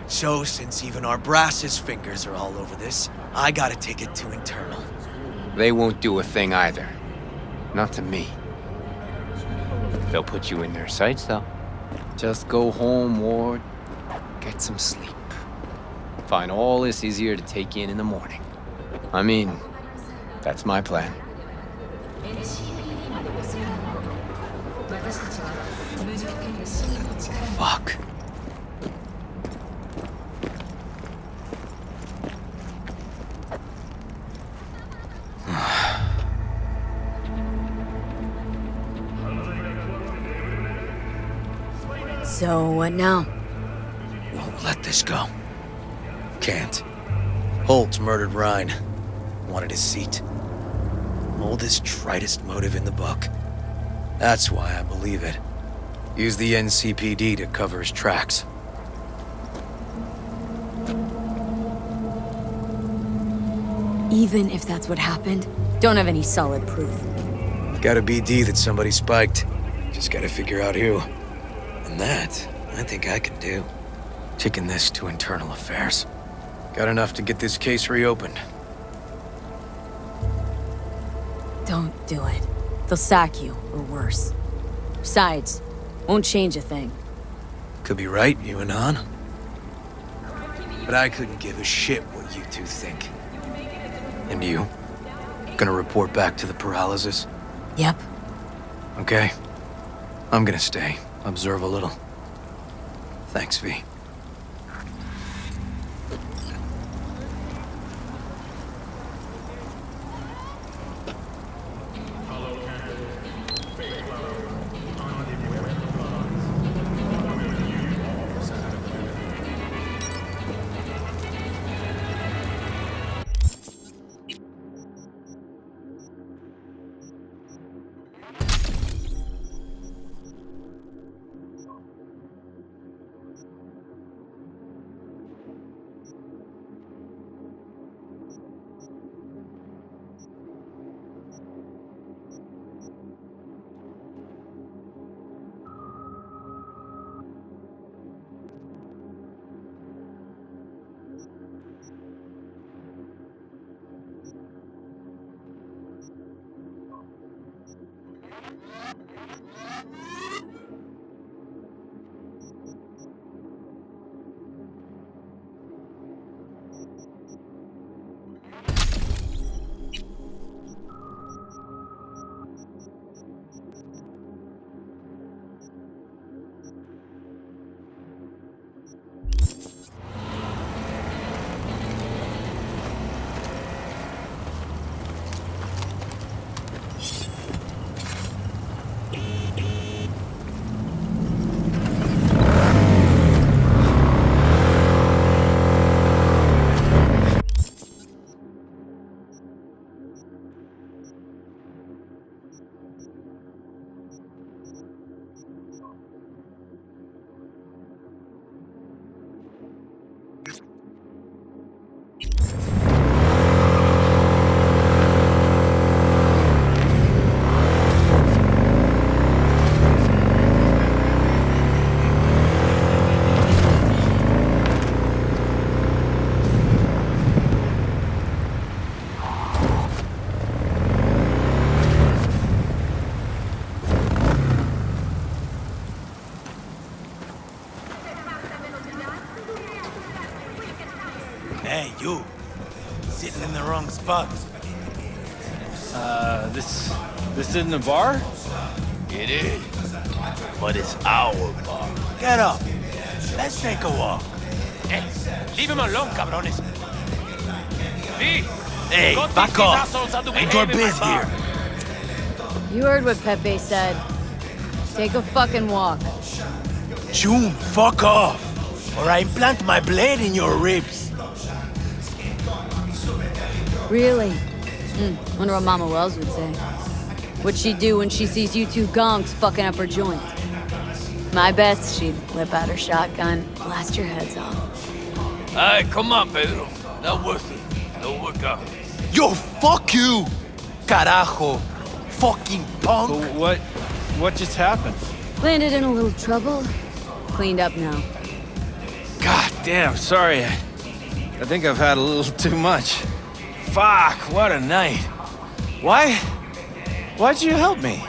So, since even our brass's fingers are all over this, I gotta take it to internal. They won't do a thing either. Not to me. They'll put you in their sights, though. Just go home, Ward. Get some sleep. Find all this easier to take in the morning. I mean, that's my plan. Fuck. So, what now? Won't let this go. Can't. Holt murdered Ryan. Wanted his seat. Oldest, tritest motive in the book. That's why I believe it. Use the NCPD to cover his tracks. Even if that's what happened, don't have any solid proof. Got a BD that somebody spiked. Just gotta figure out who. And than that, I think I can do. Kicking this to internal affairs. Got enough to get this case reopened. Don't do it. They'll sack you, or worse. Besides, won't change a thing. Could be right, you and An. But I couldn't give a shit what you two think. And you? Gonna report back to the paralysis? Yep. Okay. I'm gonna stay. Observe a little. Thanks, V. Hey, you. Sitting in the wrong spot. This isn't a bar? It is. But it's our bar. Get up. Let's take a walk. Hey, leave him alone, cabrones. V! Hey, back off. Ain't your biz here. You heard what Pepe said. Take a fucking walk. June, fuck off. Or I implant my blade in your ribs. Really? Wonder what Mama Wells would say. What'd she do when she sees you two gonks fucking up her joint? My bet's she'd whip out her shotgun, blast your heads off. Hey, come on, Pedro. Not worth it. No work out. Yo, fuck you! Carajo. Fucking punk. So what just happened? Landed in a little trouble. Cleaned up now. God damn, sorry. I think I've had a little too much. Fuck, what a night. Why'd you help me?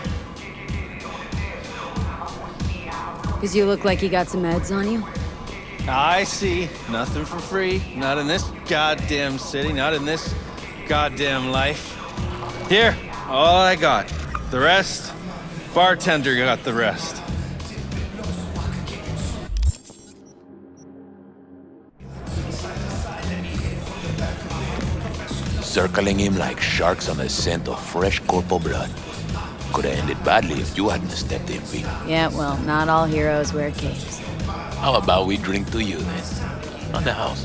Cause you look like you got some meds on you. I see. Nothing for free. Not in this goddamn city. Not in this goddamn life. Here, all I got. The rest, bartender got the rest. Circling him like sharks on the scent of fresh corporal blood. Could have ended badly if you hadn't stepped in, V. Yeah, well, not all heroes wear capes. How about we drink to you, then? On the house.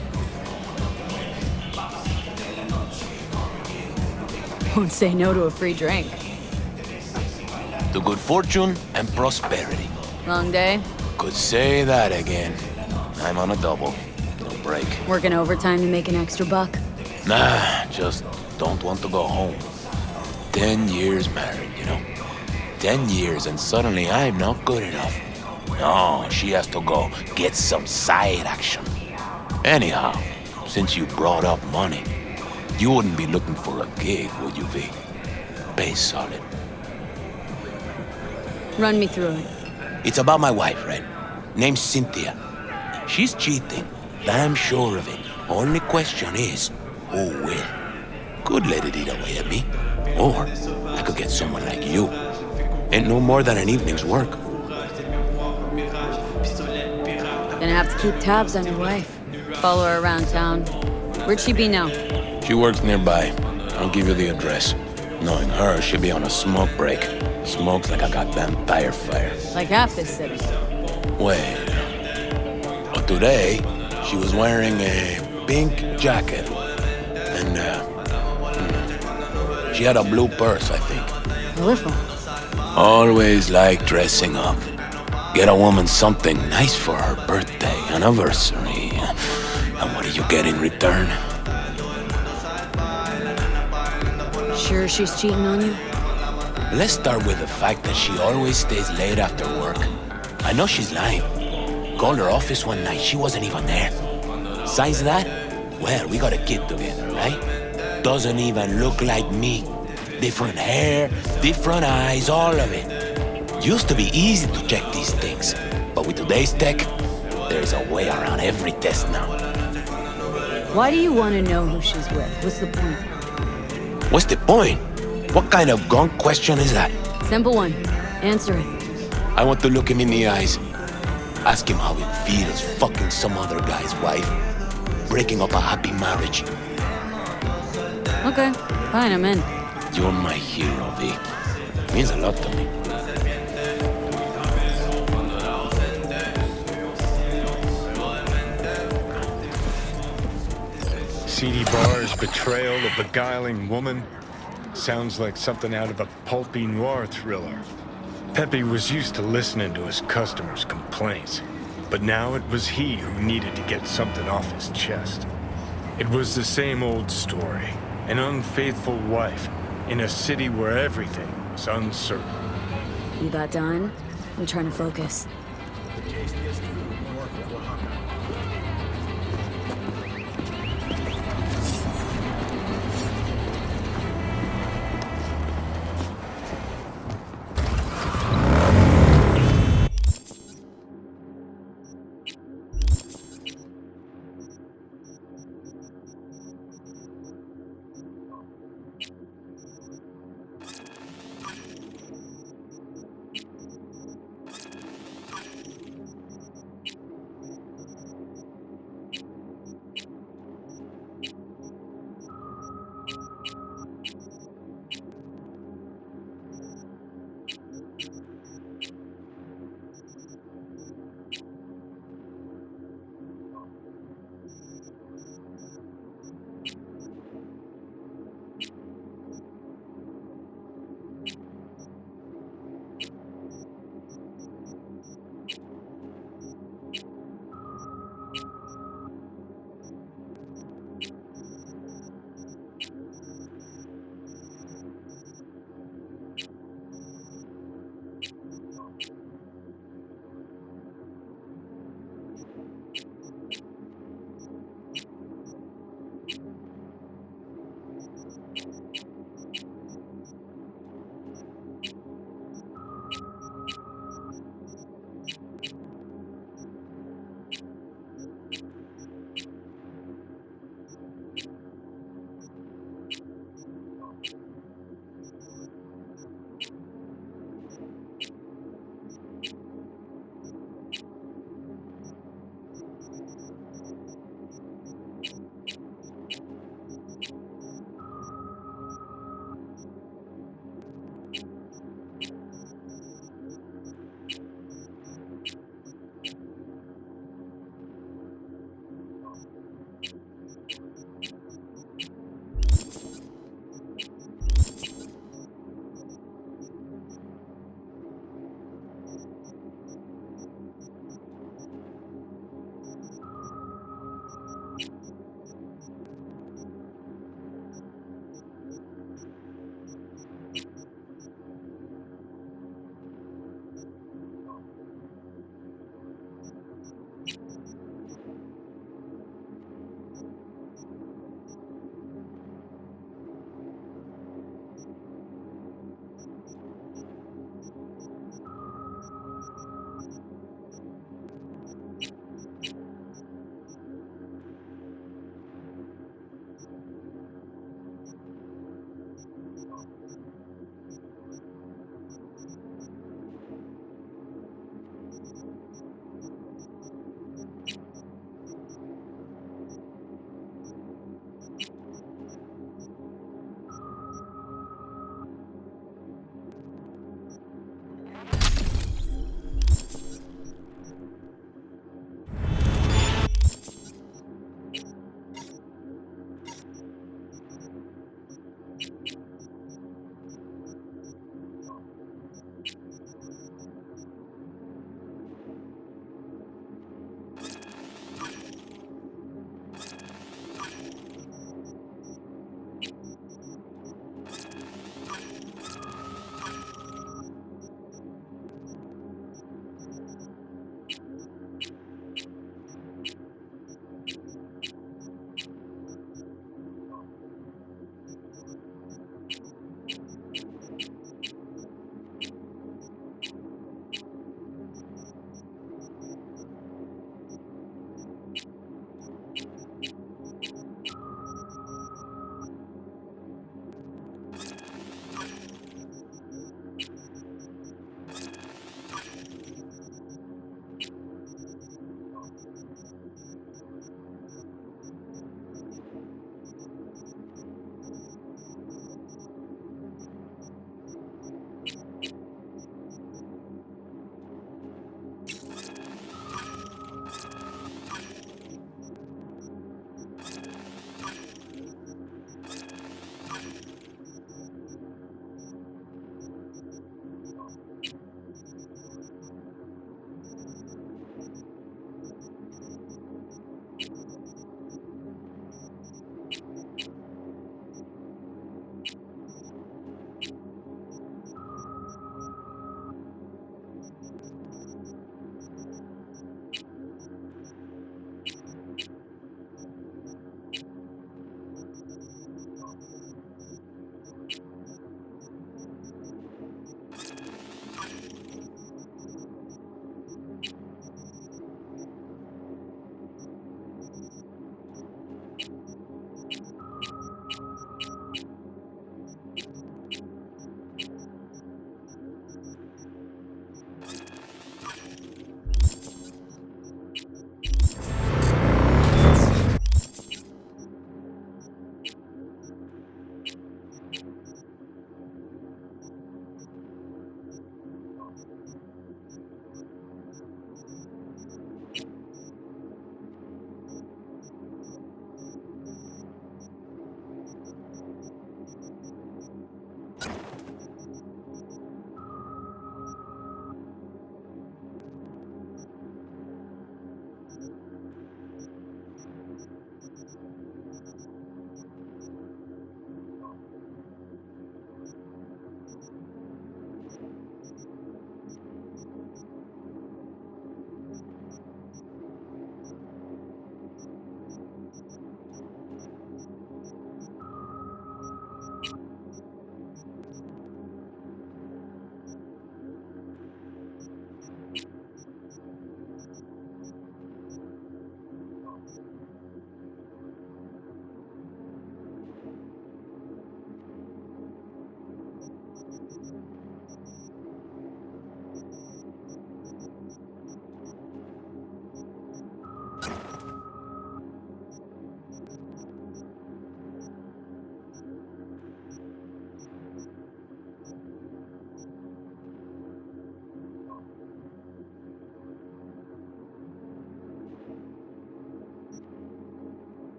Won't say no to a free drink. To good fortune and prosperity. Long day? Could say that again. I'm on a double. No break. Working overtime to make an extra buck? Nah, just don't want to go home. 10 years married, you know? 10 years and suddenly I'm not good enough. No, she has to go get some side action. Anyhow, since you brought up money, you wouldn't be looking for a gig, would you, V? Pay solid. Run me through it. It's about my wife, right? Name's Cynthia. She's cheating. Damn sure of it. Only question is, who will? Could let it eat away at me. Or I could get someone like you. Ain't no more than an evening's work. Gonna have to keep tabs on your wife. Follow her around town. Where'd she be now? She works nearby. I'll give you the address. Knowing her, she'll be on a smoke break. Smokes like a goddamn tire fire. Like half this city. Wait. But today, she was wearing a pink jacket. And, she had a blue purse, I think. Prolific. Always like dressing up. Get a woman something nice for her birthday, anniversary. And what do you get in return? Sure she's cheating on you? Let's start with the fact that she always stays late after work. I know she's lying. Called her office one night, she wasn't even there. Besides that, well, we got a kid together, right? Doesn't even look like me. Different hair, different eyes, all of it. Used to be easy to check these things, but with today's tech, there's a way around every test now. Why do you want to know who she's with? What's the point? What's the point? What kind of gunk question is that? Simple one. Answer it. I want to look him in the eyes. Ask him how it feels fucking some other guy's wife. Breaking up a happy marriage. Okay, fine, I'm in. You're my hero, V. Means a lot to me. C.D. Barr's betrayal of beguiling woman sounds like something out of a pulpy noir thriller. Pepe was used to listening to his customers' complaints, but now it was he who needed to get something off his chest. It was the same old story, an unfaithful wife in a city where everything was uncertain. You about done? I'm trying to focus.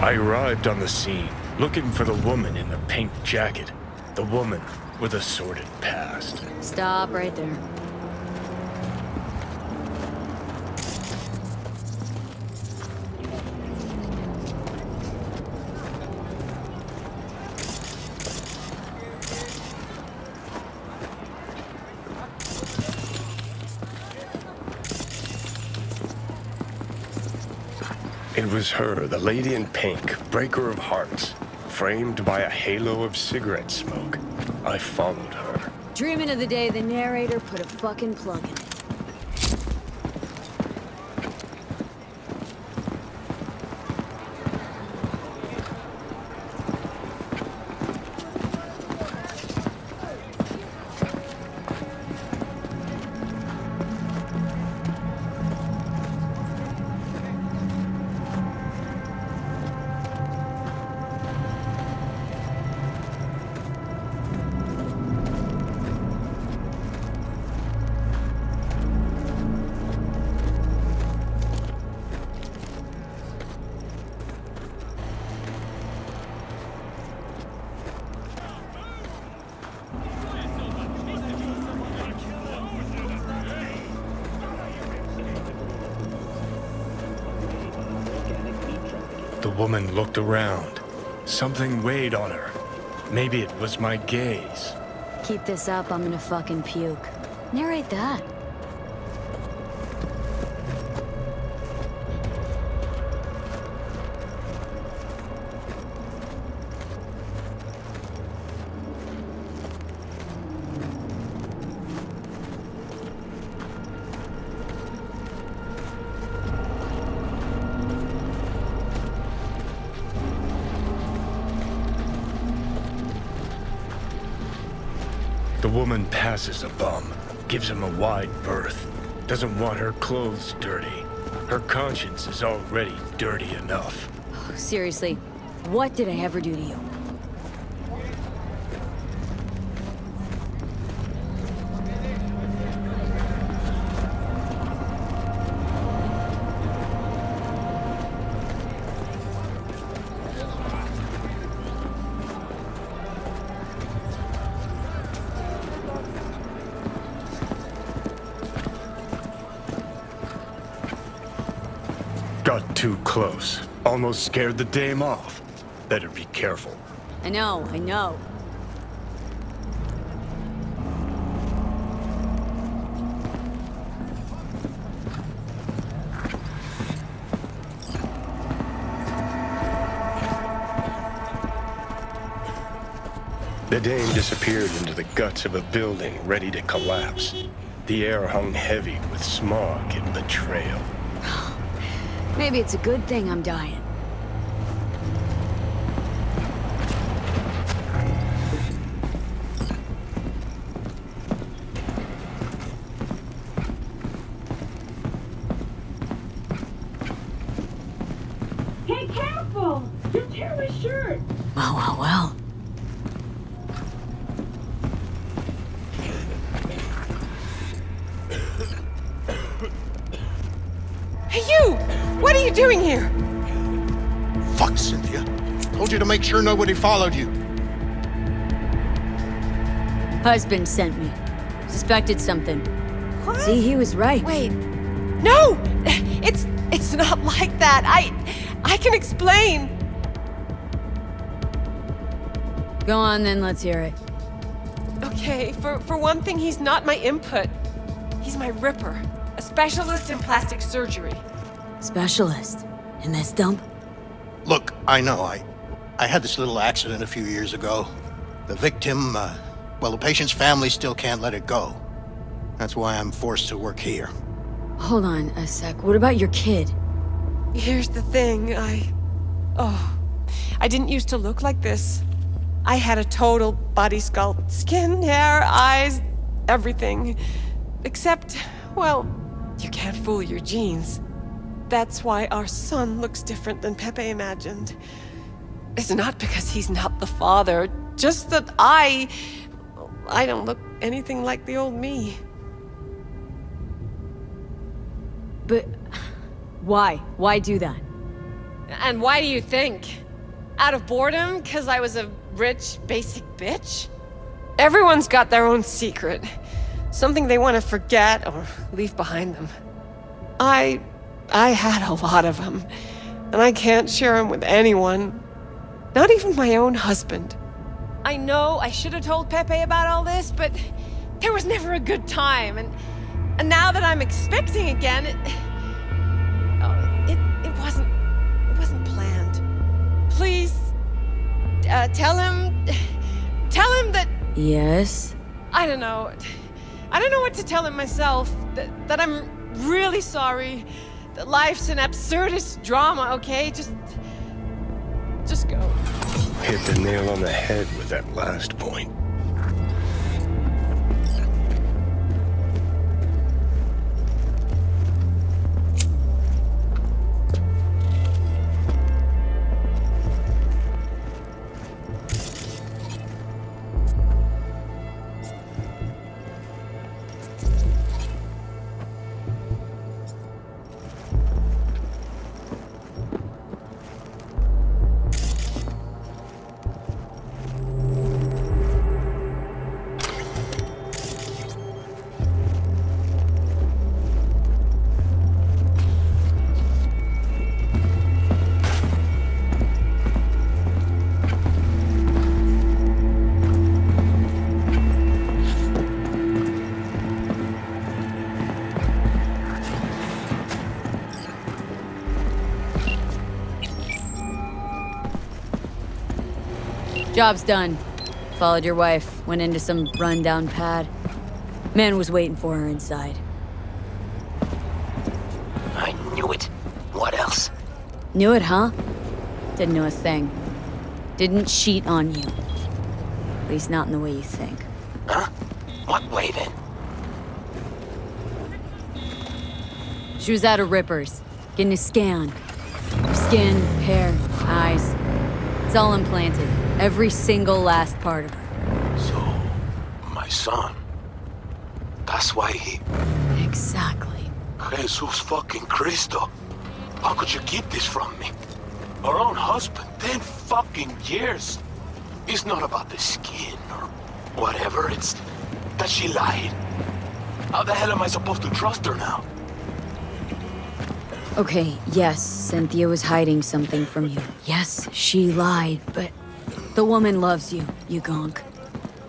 I arrived on the scene, looking for the woman in the pink jacket. The woman with a sordid past. Stop right there. It was her, the lady in pink, breaker of hearts, framed by a halo of cigarette smoke. I followed her. Dreaming of the day the narrator put a fucking plug in it. The woman looked around. Something weighed on her. Maybe it was my gaze. Keep this up, I'm gonna fucking puke. Narrate that. The woman passes a bum, gives him a wide berth, doesn't want her clothes dirty. Her conscience is already dirty enough. Seriously, what did I ever do to you? Got too close. Almost scared the dame off. Better be careful. I know. The dame disappeared into the guts of a building ready to collapse. The air hung heavy with smog and betrayal. Maybe it's a good thing I'm dying. Hey, careful! You'll tear my shirt! Well. Hey, you! What are you doing here? Fuck, Cynthia. Told you to make sure nobody followed you. Husband sent me. Suspected something. What? See, he was right. Wait. No! It's not like that. I can explain. Go on then, let's hear it. Okay, for one thing, he's not my input. He's my ripper. A specialist in plastic surgery. Specialist? In this dump? Look, I know, I had this little accident a few years ago. The victim, well, the patient's family still can't let it go. That's why I'm forced to work here. Hold on a sec. What about your kid? Here's the thing, I didn't used to look like this. I had a total body sculpt. Skin, hair, eyes, everything. Except, well, you can't fool your genes. That's why our son looks different than Pepe imagined. It's not because he's not the father, just that I don't look anything like the old me. But why? Why do that? And why do you think? Out of boredom? 'Cause I was a rich, basic bitch? Everyone's got their own secret. Something they want to forget or leave behind them. I had a lot of them. And I can't share them with anyone. Not even my own husband. I know I should have told Pepe about all this, but there was never a good time. And now that I'm expecting again, it wasn't planned. Please, tell him that... Yes? I don't know what to tell him myself. That I'm really sorry. That life's an absurdist drama, okay? Just go. Hit the nail on the head with that last point. Job's done. Followed your wife, went into some rundown pad. Man was waiting for her inside. I knew it. What else? Knew it, huh? Didn't know a thing. Didn't cheat on you. At least not in the way you think. Huh? What way then? She was at a Ripper's, getting a scan. Her skin, hair, eyes. It's all implanted. Every single last part of her. So, my son. That's why he... Exactly. Jesus fucking Cristo. How could you keep this from me? Our own husband, 10 fucking years. It's not about the skin or whatever, it's that she lied. How the hell am I supposed to trust her now? Okay, yes, Cynthia was hiding something from you. Yes, she lied, but the woman loves you, you gonk.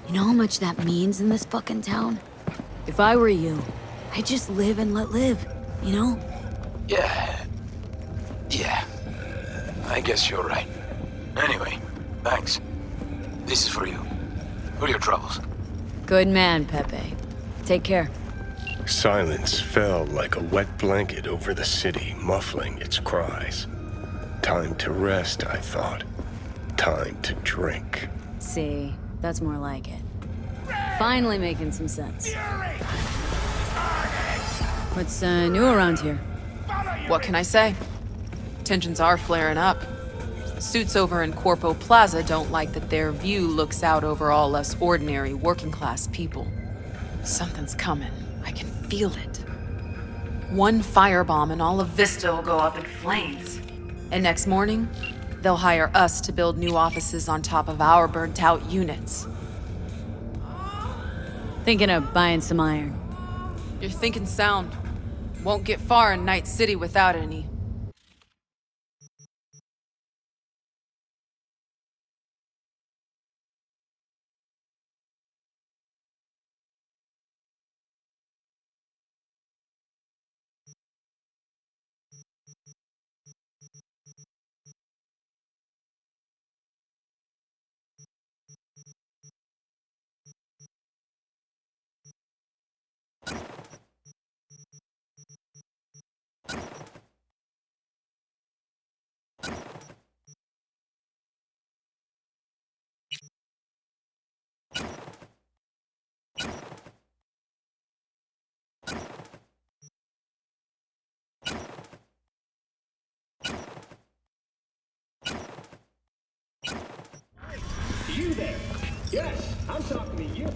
You know how much that means in this fucking town? If I were you, I'd just live and let live, you know? Yeah. I guess you're right. Anyway, thanks. This is for you. For your troubles. Good man, Pepe. Take care. Silence fell like a wet blanket over the city, muffling its cries. Time to rest, I thought. Time to drink. See, that's more like it. Finally making some sense. What's new around here? What can I say? Tensions are flaring up. Suits over in Corpo Plaza don't like that their view looks out over all us ordinary working-class people. Something's coming. I can feel it. One firebomb and all of Vista will go up in flames. And next morning, they'll hire us to build new offices on top of our burnt-out units. Thinking of buying some iron. You're thinking sound. Won't get far in Night City without any. You there? Yes, I'm talking to you.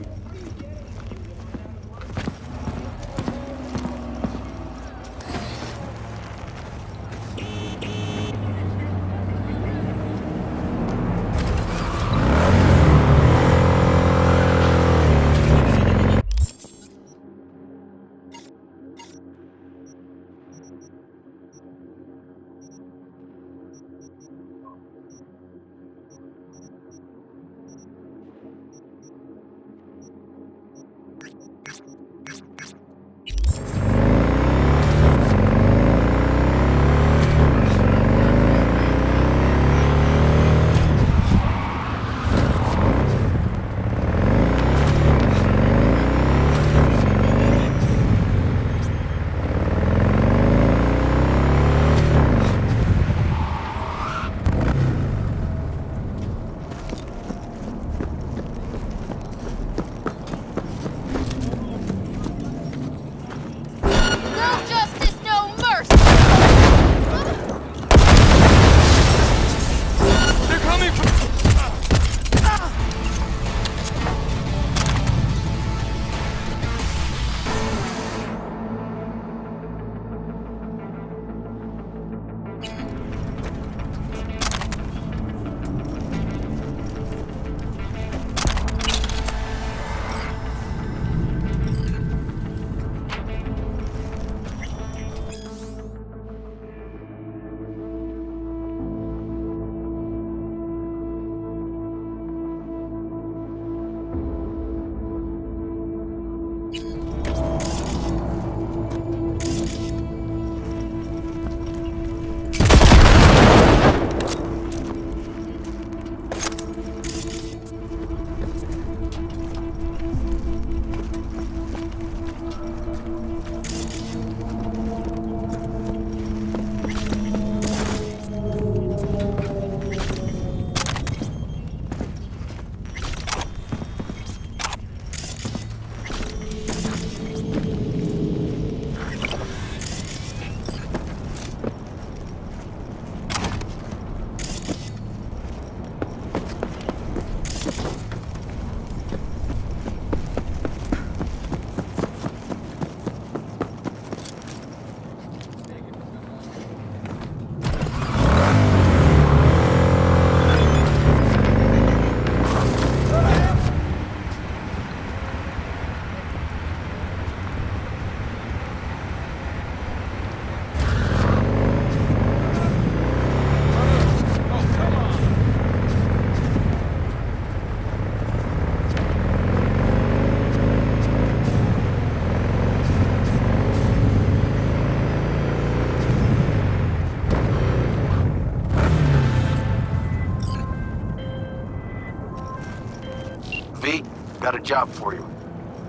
got a job for you.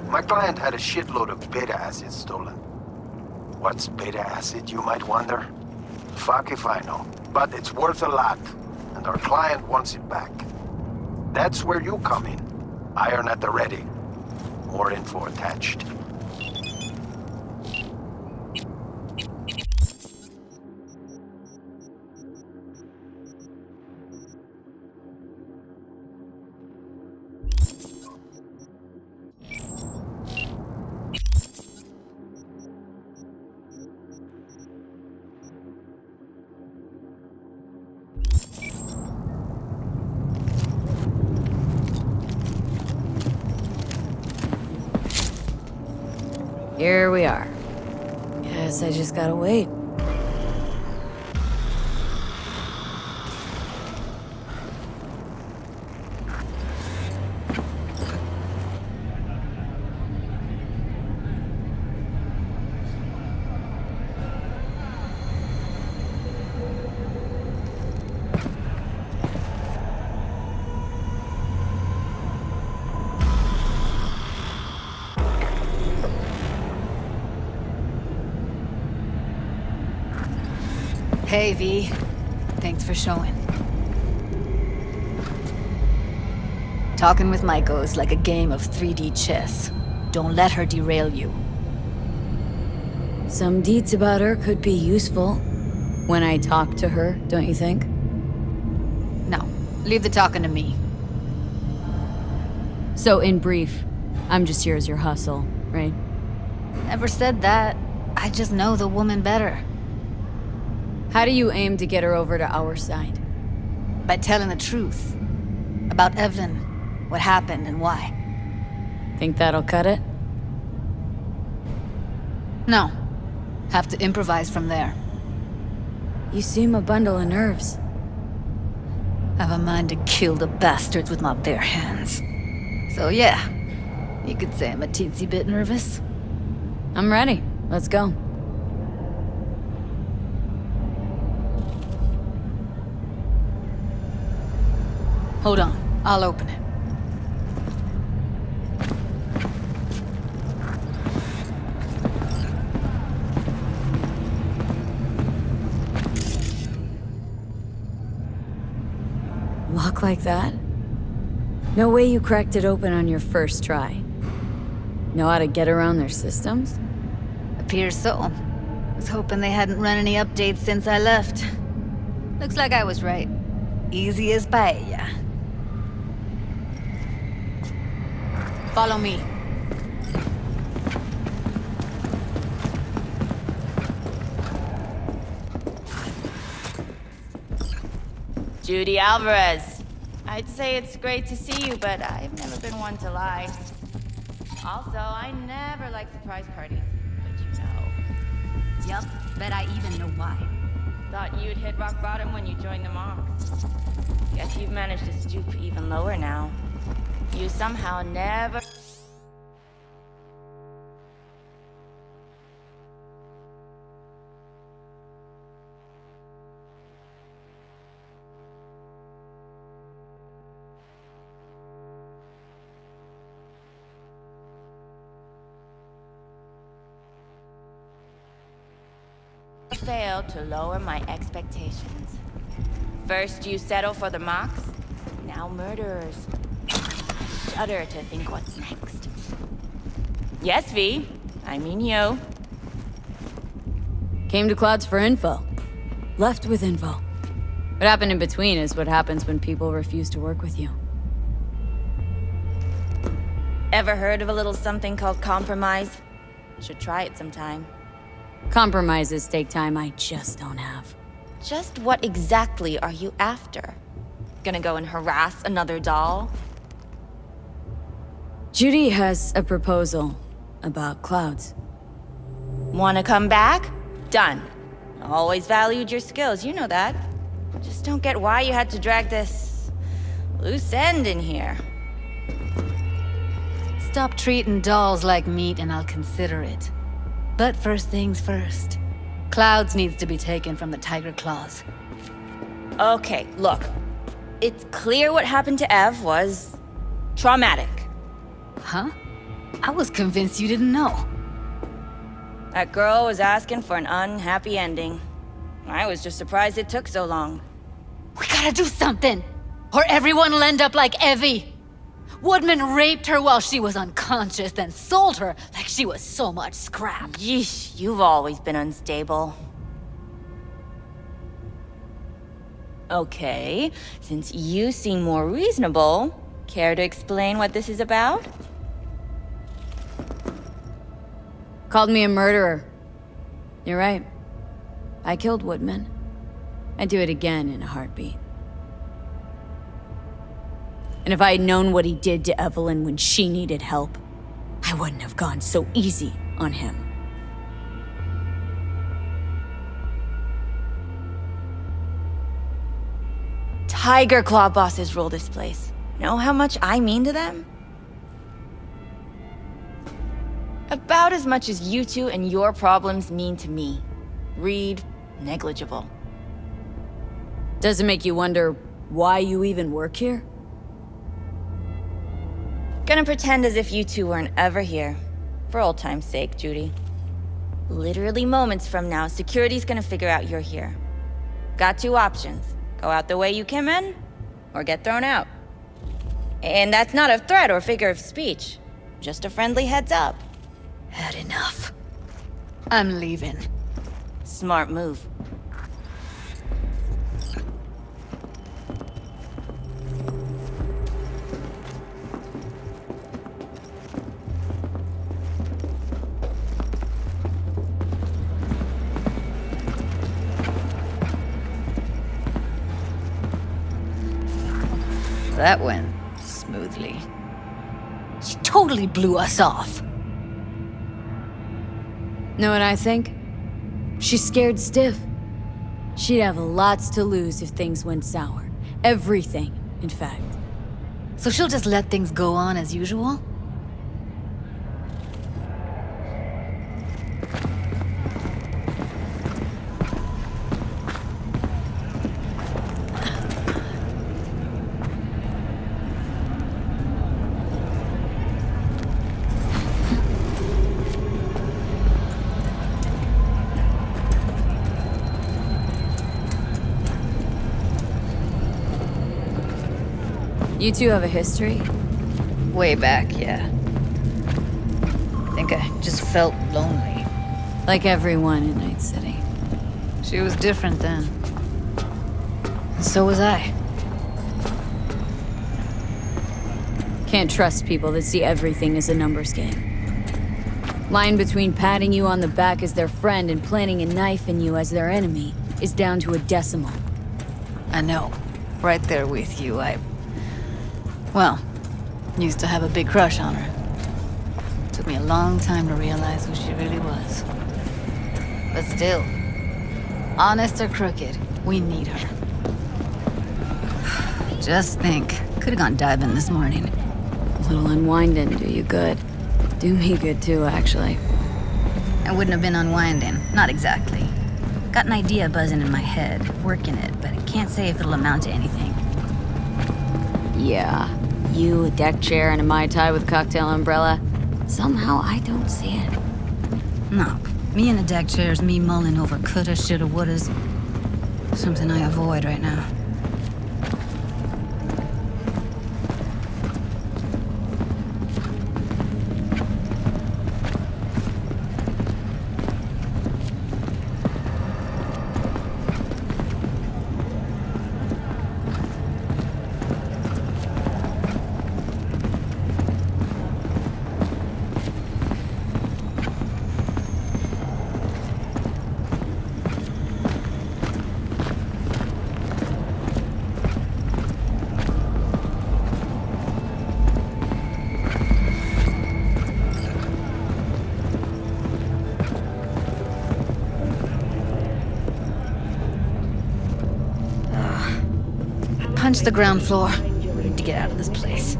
My client had a shitload of beta acid stolen. What's beta acid, you might wonder? Fuck if I know. But it's worth a lot, and our client wants it back. That's where you come in. Iron at the ready. More info attached. Here we are. Guess I just gotta wait. Hey, V. Thanks for showing. Talking with Maiko is like a game of 3D chess. Don't let her derail you. Some deeds about her could be useful when I talk to her, don't you think? No, leave the talking to me. So, in brief, I'm just here as your hustle, right? Never said that. I just know the woman better. How do you aim to get her over to our side? By telling the truth. About Evelyn, what happened and why. Think that'll cut it? No. Have to improvise from there. You seem a bundle of nerves. Have a mind to kill the bastards with my bare hands. So yeah, you could say I'm a teensy bit nervous. I'm ready. Let's go. Hold on, I'll open it. Lock like that? No way you cracked it open on your first try. Know how to get around their systems? Appears so. Was hoping they hadn't run any updates since I left. Looks like I was right. Easy as paella. Follow me. Judy Alvarez. I'd say it's great to see you, but I've never been one to lie. Also, I never like surprise parties, but you know. Yup, bet I even know why. Thought you'd hit rock bottom when you joined the monks. Guess you've managed to stoop even lower now. You somehow never... failed to lower my expectations. First you settle for the mocks, now murderers. I shudder to think what's next. Yes, V. I mean you. Came to Clouds for info. Left with info. What happened in between is what happens when people refuse to work with you. Ever heard of a little something called compromise? Should try it sometime. Compromises take time I just don't have. Just what exactly are you after? Gonna go and harass another doll? Judy has a proposal about Clouds. Wanna come back? Done. Always valued your skills, you know that. Just don't get why you had to drag this loose end in here. Stop treating dolls like meat and I'll consider it. But first things first. Clouds needs to be taken from the Tiger Claws. Okay, look. It's clear what happened to Ev was traumatic. Huh? I was convinced you didn't know. That girl was asking for an unhappy ending. I was just surprised it took so long. We gotta do something! Or everyone will end up like Evie! Woodman raped her while she was unconscious, then sold her like she was so much scrap. Yeesh, you've always been unstable. Okay, since you seem more reasonable, care to explain what this is about? Called me a murderer. You're right. I killed Woodman. I'd do it again in a heartbeat. And if I had known what he did to Evelyn when she needed help, I wouldn't have gone so easy on him. Tiger Claw bosses rule this place. Know how much I mean to them? About as much as you two and your problems mean to me. Read, negligible. Does it make you wonder why you even work here? Gonna pretend as if you two weren't ever here. For old time's sake, Judy. Literally moments from now, security's gonna figure out you're here. Got two options. Go out the way you came in, or get thrown out. And that's not a threat or figure of speech. Just a friendly heads up. Had enough. I'm leaving. Smart move. That went smoothly. She totally blew us off. Know what I think? She's scared stiff. She'd have lots to lose if things went sour. Everything, in fact. So she'll just let things go on as usual? You two have a history? Way back, yeah. Think I just felt lonely. Like everyone in Night City. She was different then. And so was I. Can't trust people that see everything as a numbers game. Line between patting you on the back as their friend and planting a knife in you as their enemy is down to a decimal. I know. Right there with you, Well, used to have a big crush on her. Took me a long time to realize who she really was. But still, honest or crooked, we need her. Just think, could have gone diving this morning. A little unwinding do you good. Do me good too, actually. I wouldn't have been unwinding, not exactly. Got an idea buzzing in my head, working it, but I can't say if it'll amount to anything. Yeah. You, a deck chair, and a Mai Tai with a cocktail umbrella. Somehow I don't see it. No, me in a deck chair is me mulling over coulda, shoulda, wouldas. Something I avoid right now. Punch the ground floor. Need to get out of this place. The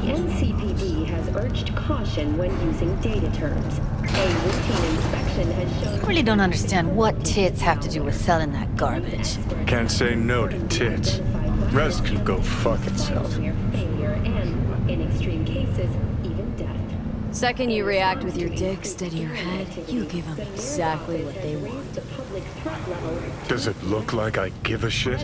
NCPD has urged caution when using data terms. A routine inspection has shown... I really don't understand what tits have to do with selling that garbage. Can't say no to tits. rest can go fuck itself. Near failure and, in extreme cases, even death. Second you react with your dick steady your head, you give them exactly what they want. Does it look like I give a shit?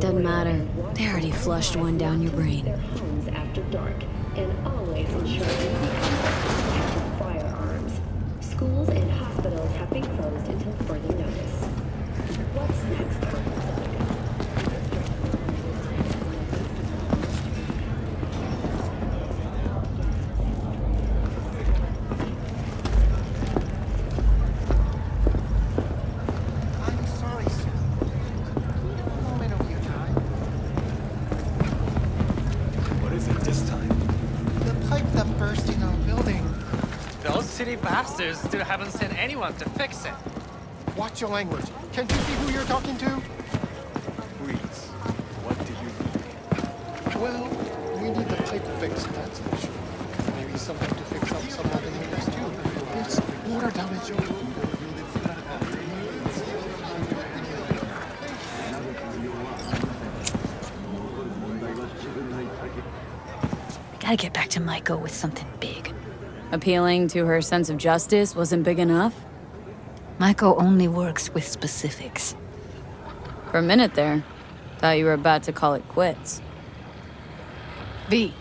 Doesn't matter. They already flushed one down your brain. Their homes after dark, and always ensure easy access to protected firearms. Schools and hospitals have been closed until further notice. What's next? Bastards still haven't sent anyone to fix it. Watch your language. Can't you see who you're talking to? Please, what do you need? Well, we need the pipe fixed, that's for sure. Maybe something to fix up some other units too. It's water damage. Gotta get back to Maiko with something big. Appealing to her sense of justice wasn't big enough? Maiko only works with specifics. For a minute there, thought you were about to call it quits. V,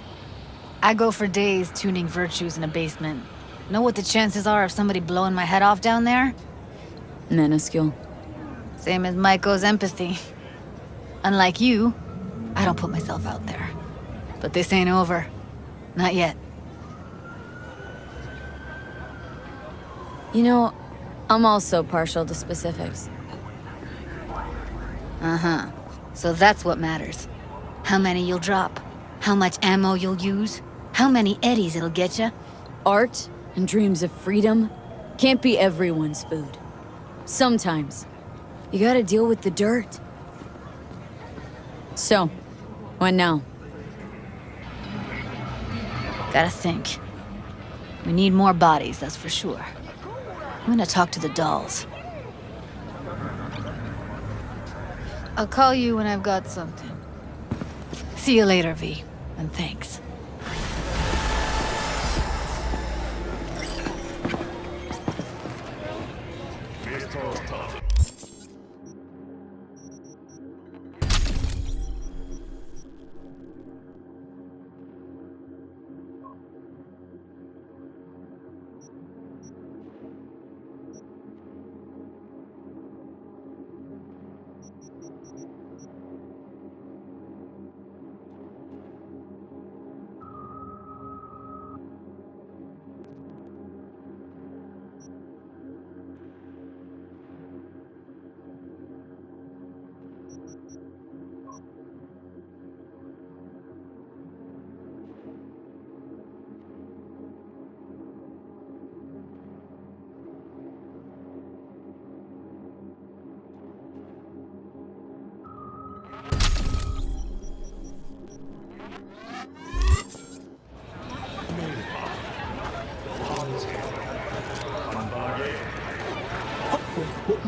I go for days tuning virtues in a basement. Know what the chances are of somebody blowing my head off down there? Minuscule. Same as Maiko's empathy. Unlike you, I don't put myself out there. But this ain't over. Not yet. You know, I'm also partial to specifics. Uh-huh. So that's what matters. How many you'll drop. How much ammo you'll use. How many eddies it'll get you. Art and dreams of freedom can't be everyone's food. Sometimes, you gotta deal with the dirt. So, what now? Gotta think. We need more bodies, that's for sure. I'm gonna talk to the dolls. I'll call you when I've got something. See you later, V, and thanks.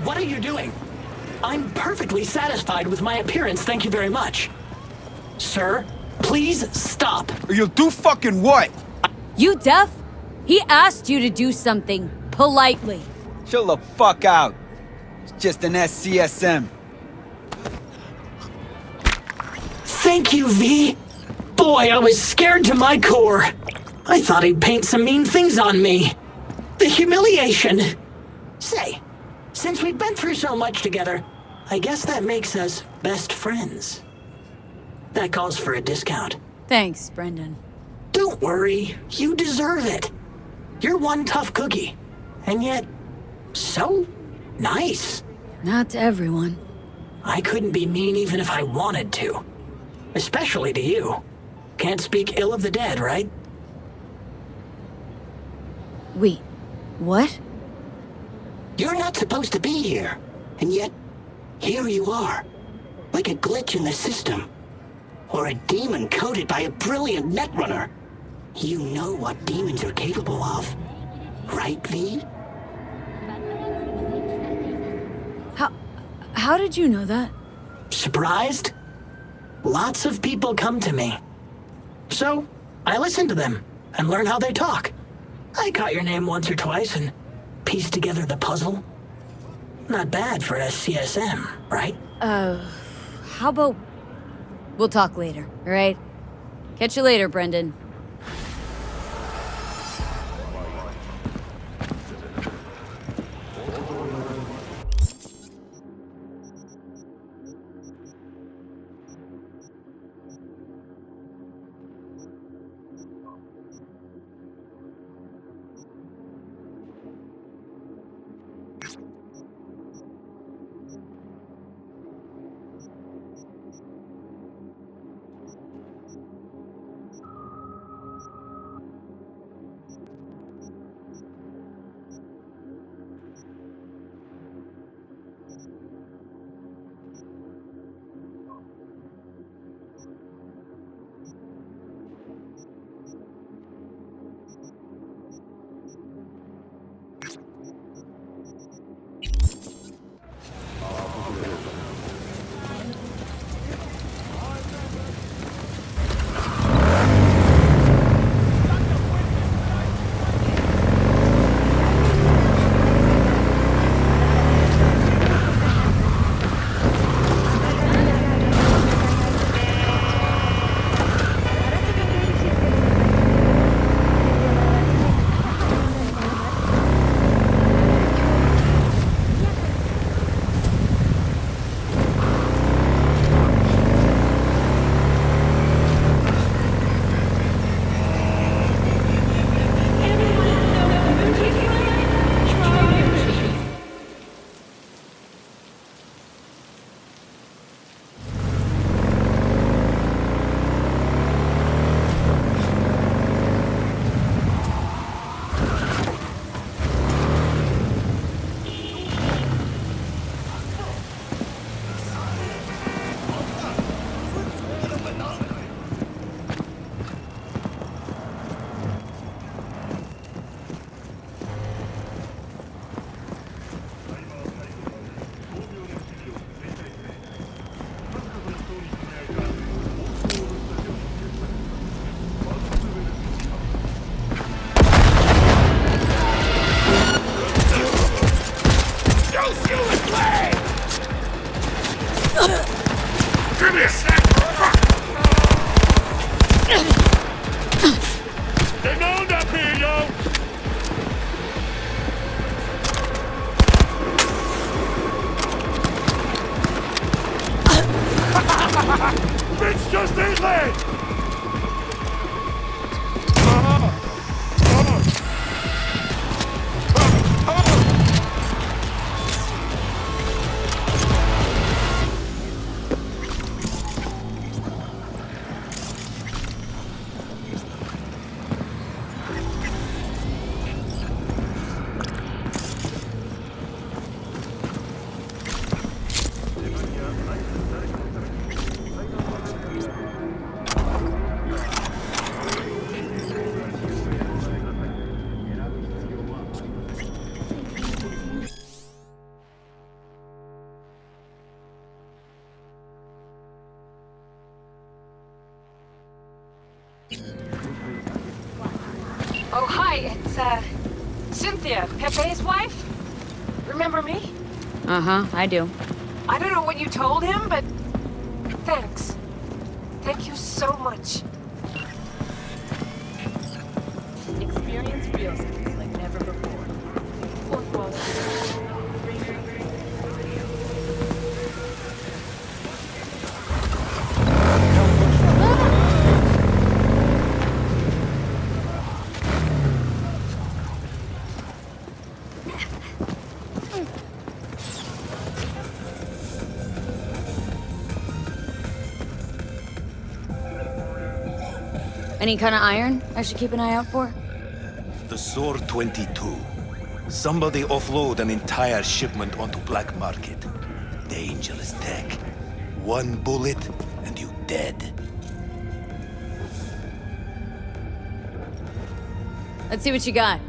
What are you doing? I'm perfectly satisfied with my appearance, thank you very much. Sir, please stop. You'll do fucking what? You deaf? He asked you to do something politely. Chill the fuck out. It's just an SCSM. Thank you, V. Boy, I was scared to my core. I thought he'd paint some mean things on me. The humiliation. Say, since we've been through so much together, I guess that makes us best friends. That calls for a discount. Thanks, Brendan. Don't worry, you deserve it. You're one tough cookie, and yet, so nice. Not to everyone. I couldn't be mean even if I wanted to. Especially to you. Can't speak ill of the dead, right? Wait, what? You're not supposed to be here, and yet, here you are. Like a glitch in the system. Or a demon coded by a brilliant netrunner. You know what demons are capable of. Right, V? How did you know that? Surprised? Lots of people come to me. So, I listen to them and learn how they talk. I caught your name once or twice and pieced together the puzzle. Not bad for a CSM, right? How about... We'll talk later, alright? Catch you later, Brendan. Give me a sec! Getting on up here, yo! Bitch just ain't late! Oh, hi, it's, Cynthia, Pepe's wife? Remember me? Uh-huh, I do. I don't know what you told him, but thanks. Thank you so much. Experience real skills like never before. Fourth Wall Street. Any kind of iron I should keep an eye out for? The Sword 22. Somebody offload an entire shipment onto black market. Dangerous tech. One bullet, and you dead. Let's see what you got.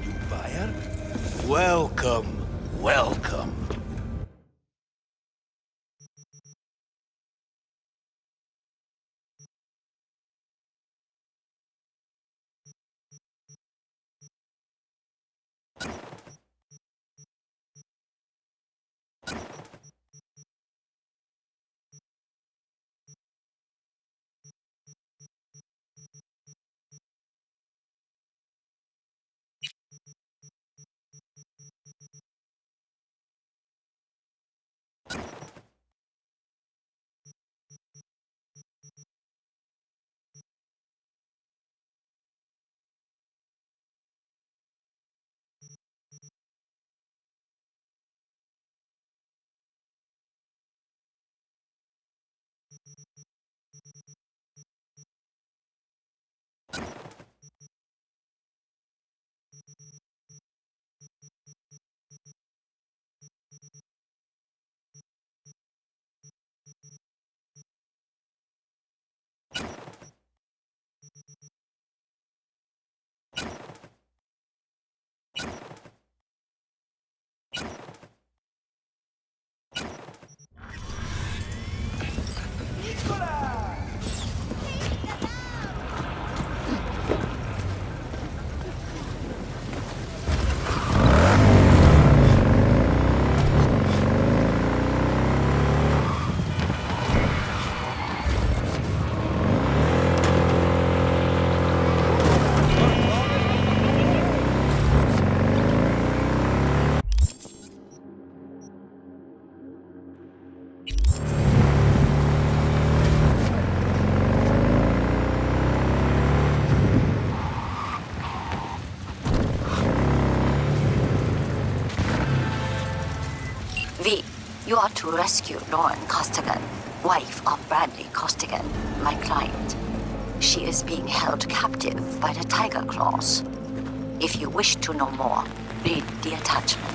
You buyer? Welcome, welcome. V, you are to rescue Lauren Costigan, wife of Bradley Costigan, my client. She is being held captive by the Tiger Claws. If you wish to know more, read the attachment.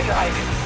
you're hiding.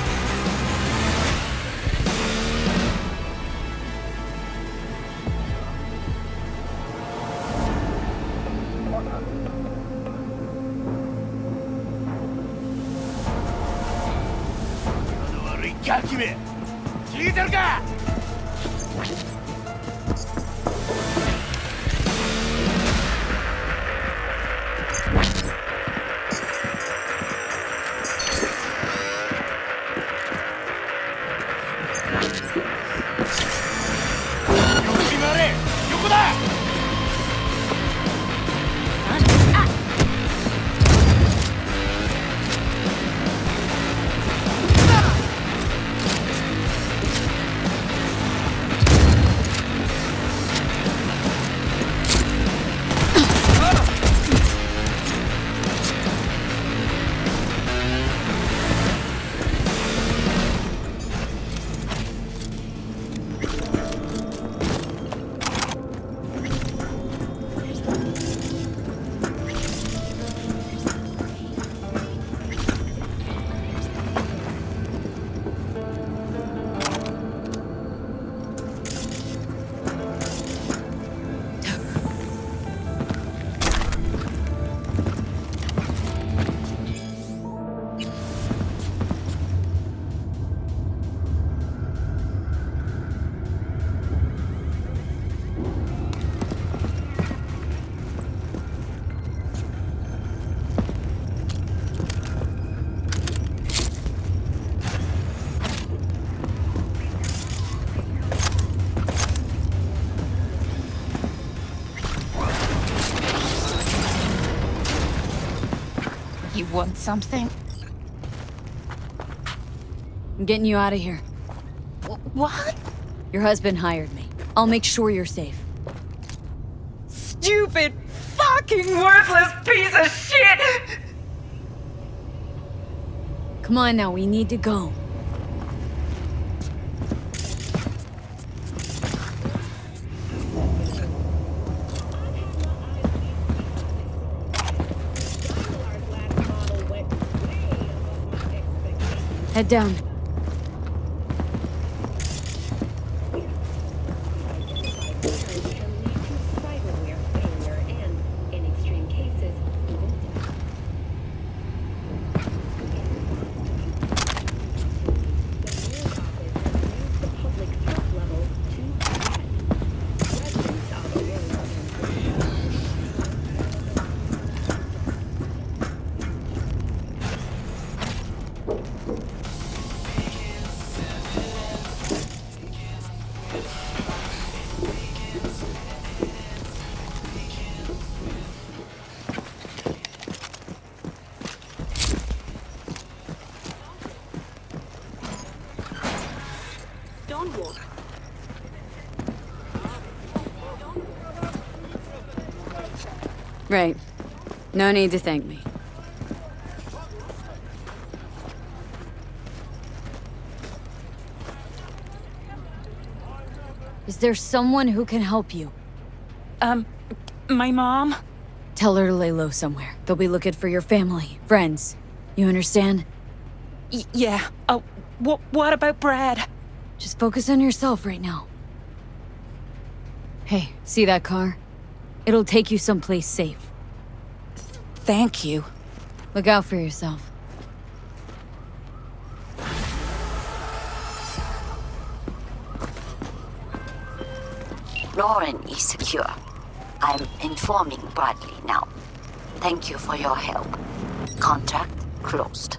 You want something? I'm getting you out of here. What? Your husband hired me. I'll make sure you're safe. Stupid, fucking worthless piece of shit! Come on now, we need to go. Head down. Right. No need to thank me. Is there someone who can help you? My mom? Tell her to lay low somewhere. They'll be looking for your family, friends. You understand? Yeah. What about Brad? Just focus on yourself right now. Hey, see that car? It'll take you someplace safe. Thank you. Look out for yourself. Lauren is secure. I'm informing Bradley now. Thank you for your help. Contract closed.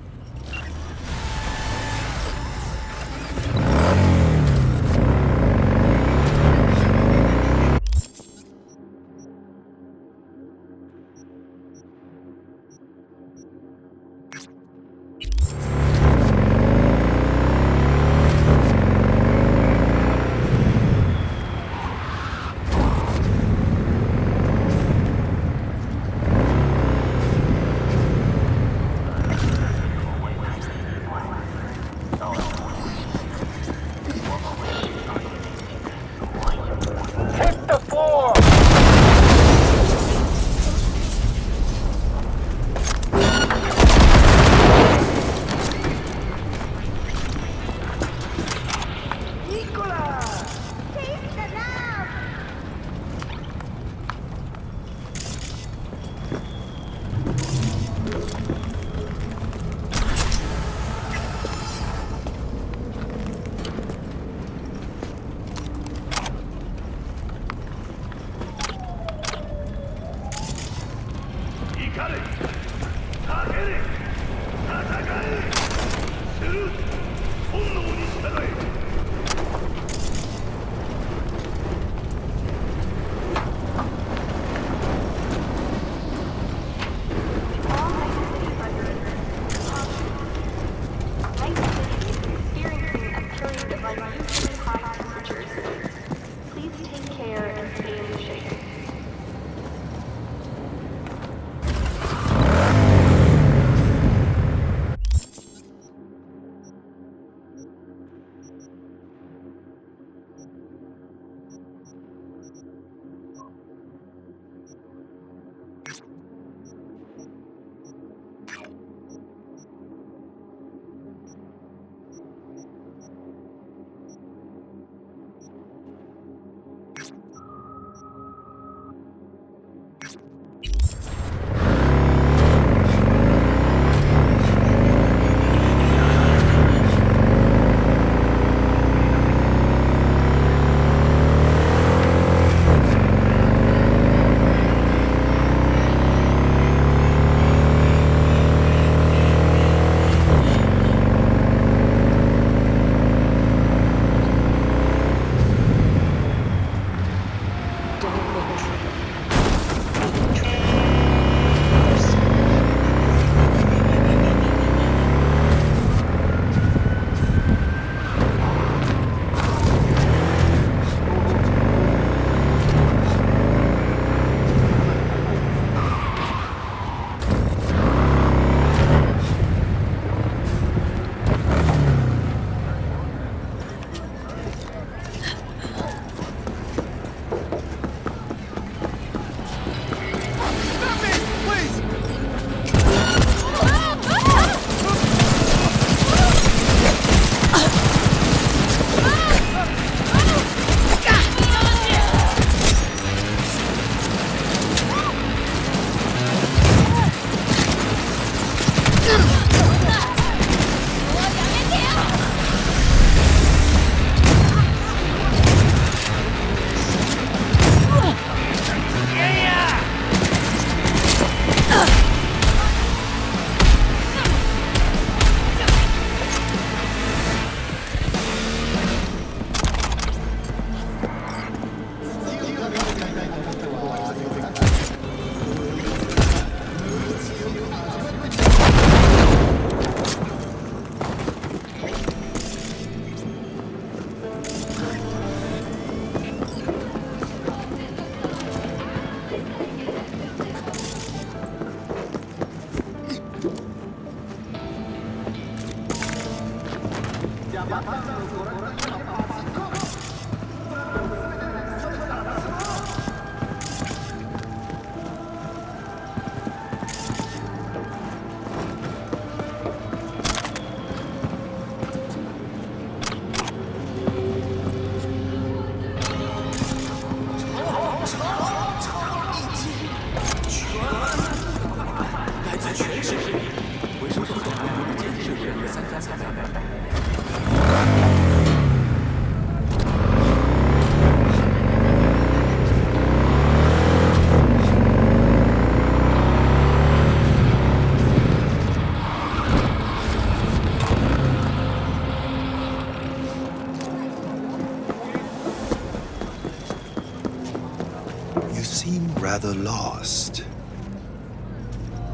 Rather lost.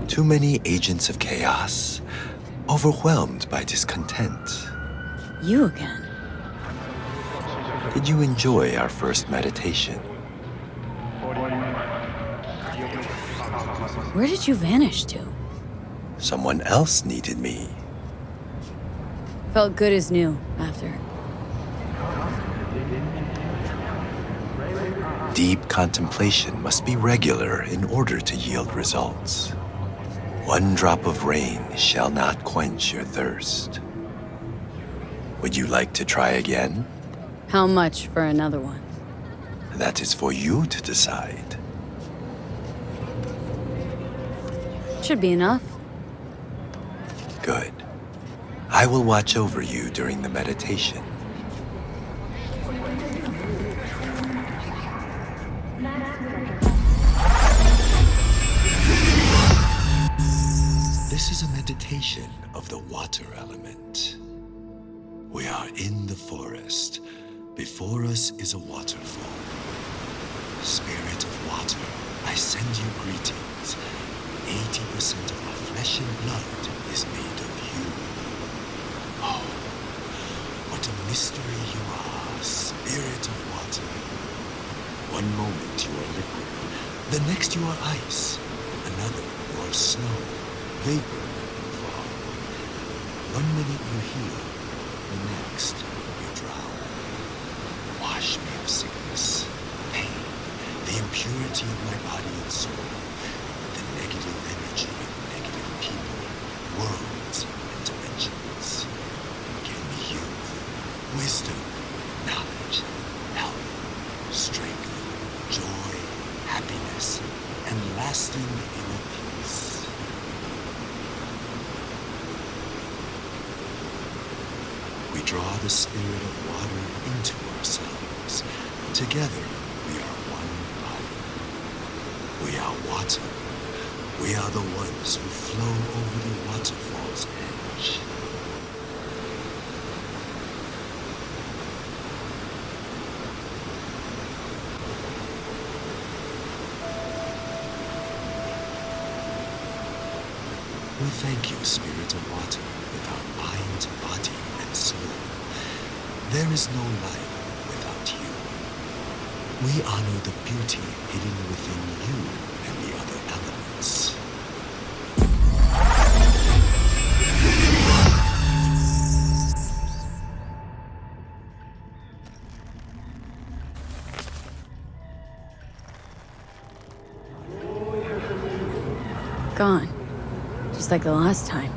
Too many agents of chaos, overwhelmed by discontent. You again? Did you enjoy our first meditation? Where did you vanish to? Someone else needed me. Felt good as new after. Deep contemplation must be regular in order to yield results. One drop of rain shall not quench your thirst. Would you like to try again? How much for another one? That is for you to decide. Should be enough. Good. I will watch over you during the meditation. resuscitation of the water element. We are in the forest. Before us is a waterfall. Spirit of water, I send you greetings. 80% of our flesh and blood is made of you. Oh, what a mystery you are, spirit of water. One moment you are liquid, the next you are ice, another you are snow, vapor, fog. 1 minute you heal, the next you drown. Wash me of sickness, pain, the impurity of my body and soul, the negative energy of negative people, worlds, and dimensions. Give me youth, wisdom, knowledge, health, strength, joy, happiness, and lasting inner peace. We draw the spirit of water into ourselves. Together, we are one body. We are water. We are the ones who flow over the waterfall's edge. We thank you, Spirit of Water, with our mind, body, and soul. There is no life without you. We honor the beauty hidden within you and the other elements. Gone. Just like the last time.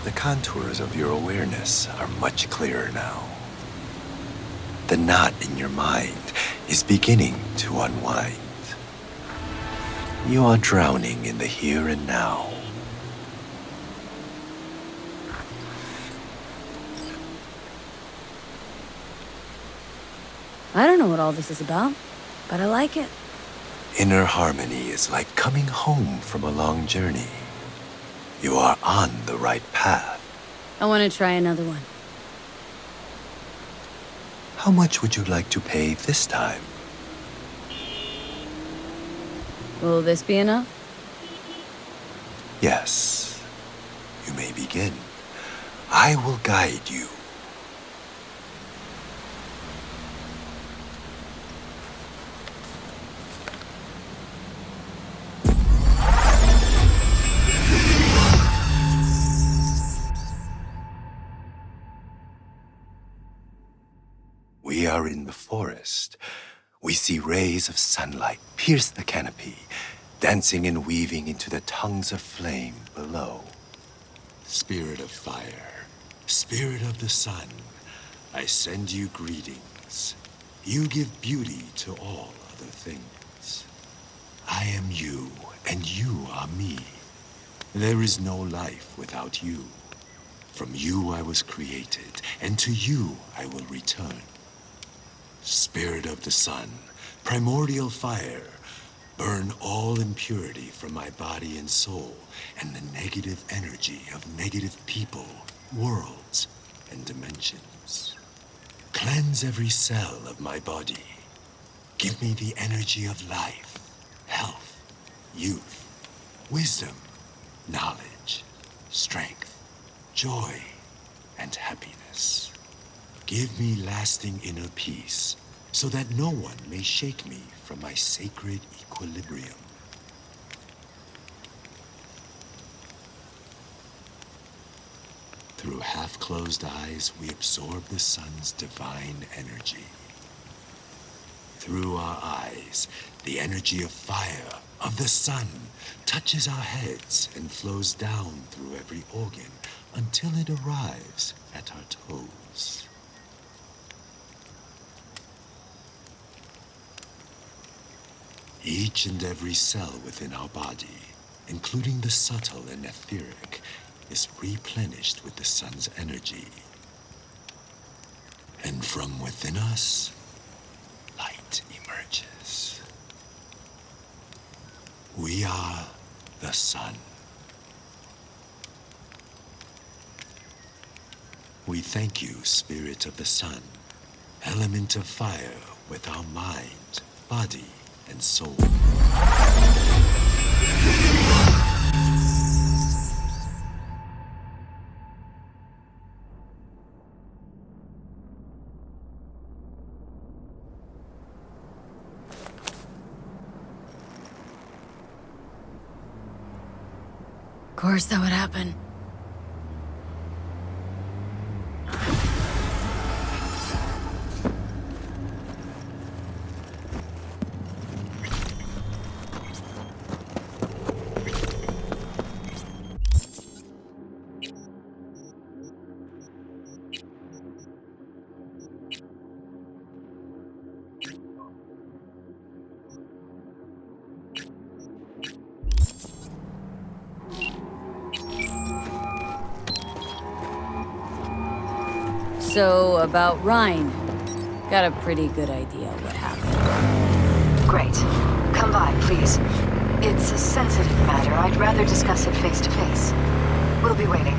The contours of your awareness are much clearer now. The knot in your mind is beginning to unwind. You are drowning in the here and now. I don't know what all this is about, but I like it. Inner harmony is like coming home from a long journey. You are on the right path. I want to try another one. How much would you like to pay this time? Will this be enough? Yes. You may begin. I will guide you. We are in the forest. We see rays of sunlight pierce the canopy, dancing and weaving into the tongues of flame below. Spirit of fire, spirit of the sun, I send you greetings. You give beauty to all other things. I am you, and you are me. There is no life without you. From you I was created, and to you I will return. Spirit of the sun, primordial fire, burn all impurity from my body and soul, and the negative energy of negative people, worlds, and dimensions. Cleanse every cell of my body. Give me the energy of life, health, youth, wisdom, knowledge, strength, joy, and happiness. Give me lasting inner peace, so that no one may shake me from my sacred equilibrium. Through half-closed eyes, we absorb the sun's divine energy. Through our eyes, the energy of fire, of the sun, touches our heads and flows down through every organ until it arrives at our toes. Each and every cell within our body, including the subtle and etheric, is replenished with the sun's energy. And from within us, light emerges. We are the sun. We thank you, Spirit of the Sun, element of fire with our mind, body, and soul. Of course that would happen. So, about Rhine. Got a pretty good idea what happened. Great. Come by, please. It's a sensitive matter. I'd rather discuss it face to face. We'll be waiting.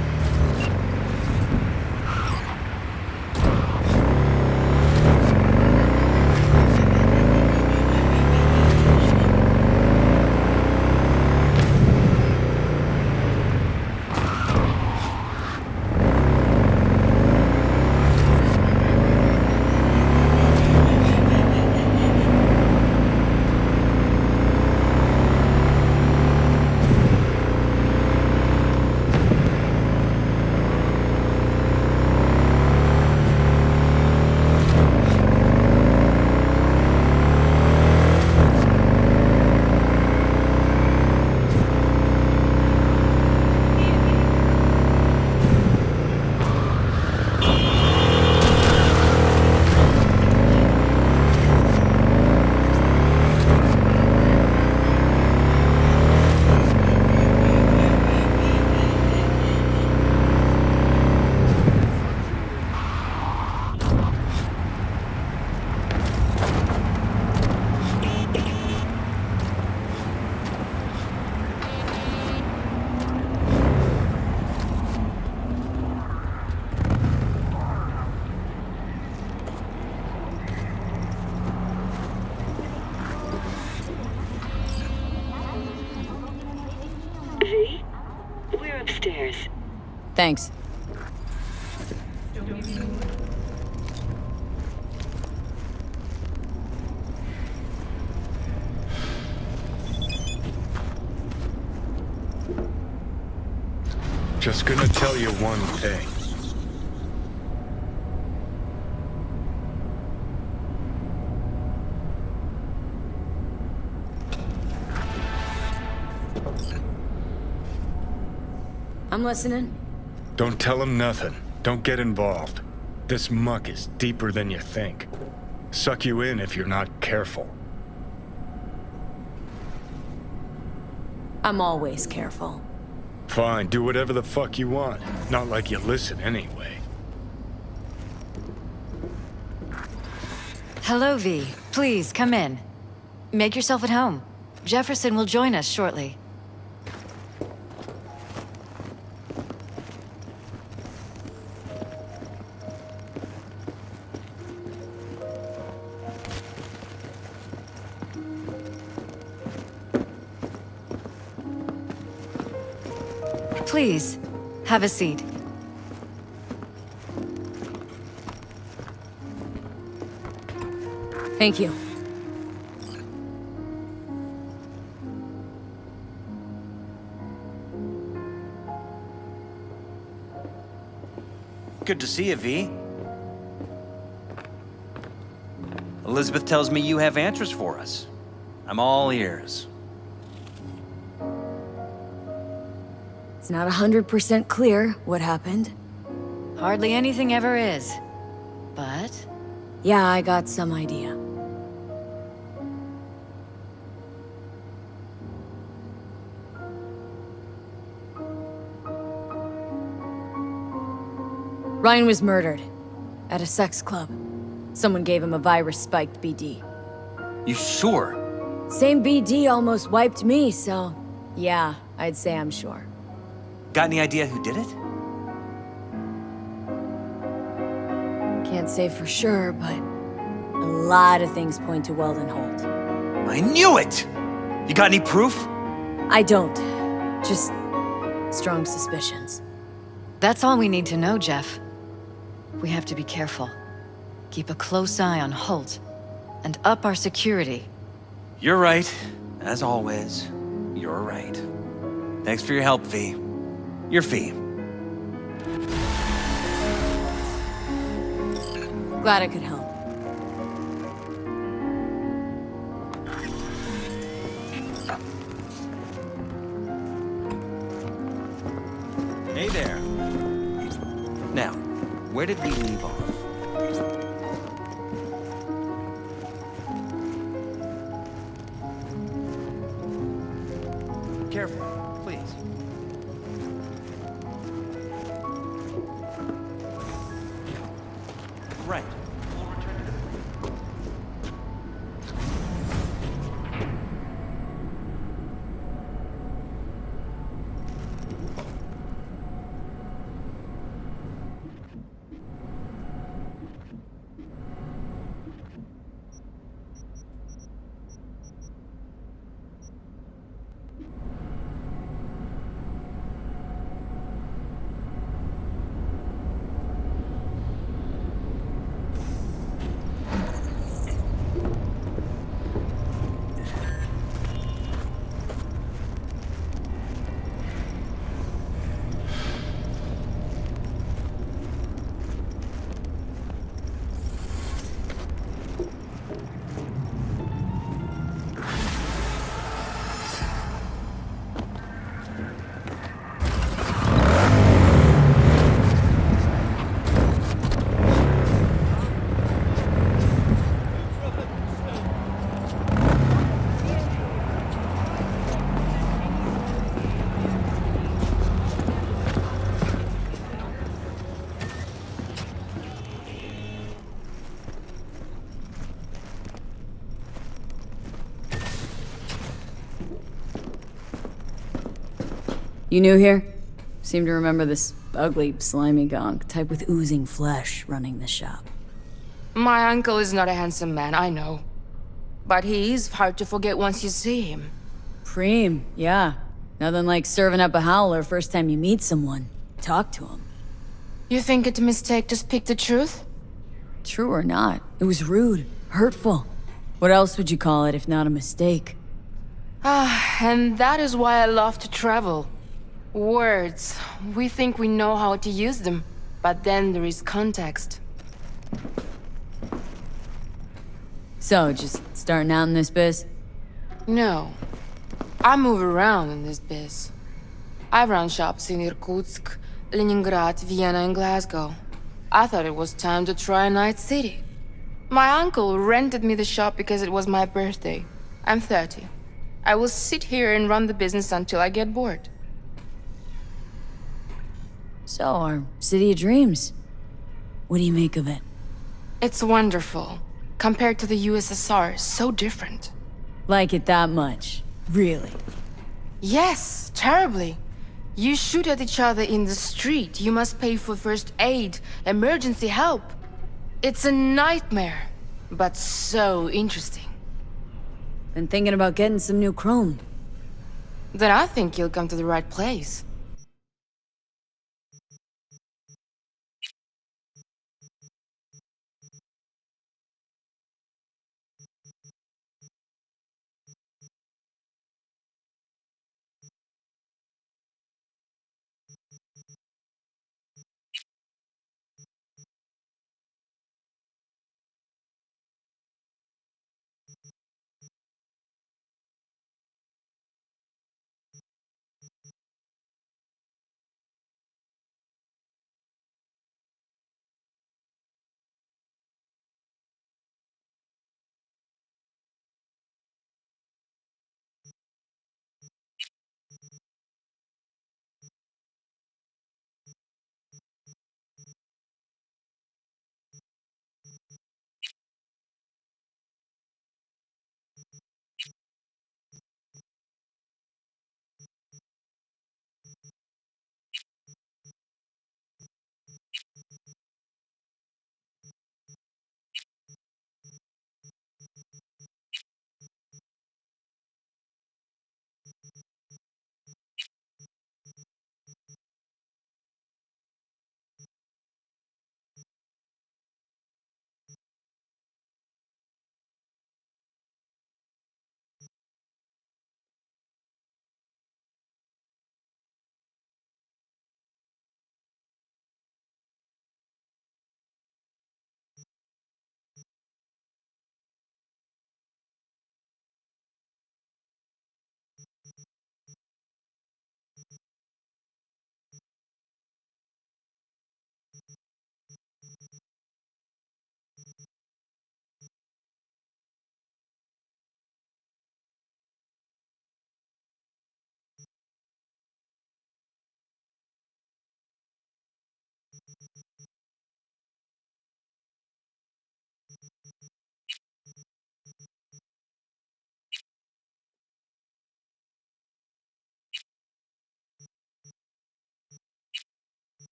Thanks. Just gonna tell you one thing. I'm listening. Don't tell him nothing. Don't get involved. This muck is deeper than you think. Suck you in if you're not careful. I'm always careful. Fine, do whatever the fuck you want. Not like you listen anyway. Hello, V. Please, come in. Make yourself at home. Jefferson will join us shortly. Please, have a seat. Thank you. Good to see you, V. Elizabeth tells me you have answers for us. I'm all ears. It's not 100% clear what happened. Hardly anything ever is. But... yeah, I got some idea. Ryan was murdered. At a sex club. Someone gave him a virus-spiked BD. You sure? Same BD almost wiped me, so... yeah, I'd say I'm sure. Got any idea who did it? Can't say for sure, but... a lot of things point to Weldon Holt. I knew it! You got any proof? I don't. Just... strong suspicions. that's all we need to know, Jeff. We have to be careful. Keep a close eye on Holt. And up our security. You're right. As always, you're right. Thanks for your help, V. Your fee. Glad I could help. Hey there. Now, where did we leave off? Careful, please. Right. You new here? Seem to remember this ugly, slimy gonk, type with oozing flesh, running the shop. My uncle is not a handsome man, I know. But he is hard to forget once you see him. Preem, yeah. Nothing like serving up a howler first time you meet someone. Talk to him. You think it's a mistake to speak the truth? True or not, it was rude, hurtful. What else would you call it if not a mistake? Ah, and that is why I love to travel. Words. We think we know how to use them, but then there is context. So, just starting out in this biz? No. I move around in this biz. I run shops in Irkutsk, Leningrad, Vienna, and Glasgow. I thought it was time to try Night City. My uncle rented me the shop because it was my birthday. I'm 30. I will sit here and run the business until I get bored. So, our city of dreams. What do you make of it? It's wonderful. Compared to the USSR, so different. Like it that much? Really? Yes, terribly. You shoot at each other in the street, you must pay for first aid, emergency help. It's a nightmare, but so interesting. Been thinking about getting some new chrome. Then I think you'll come to the right place.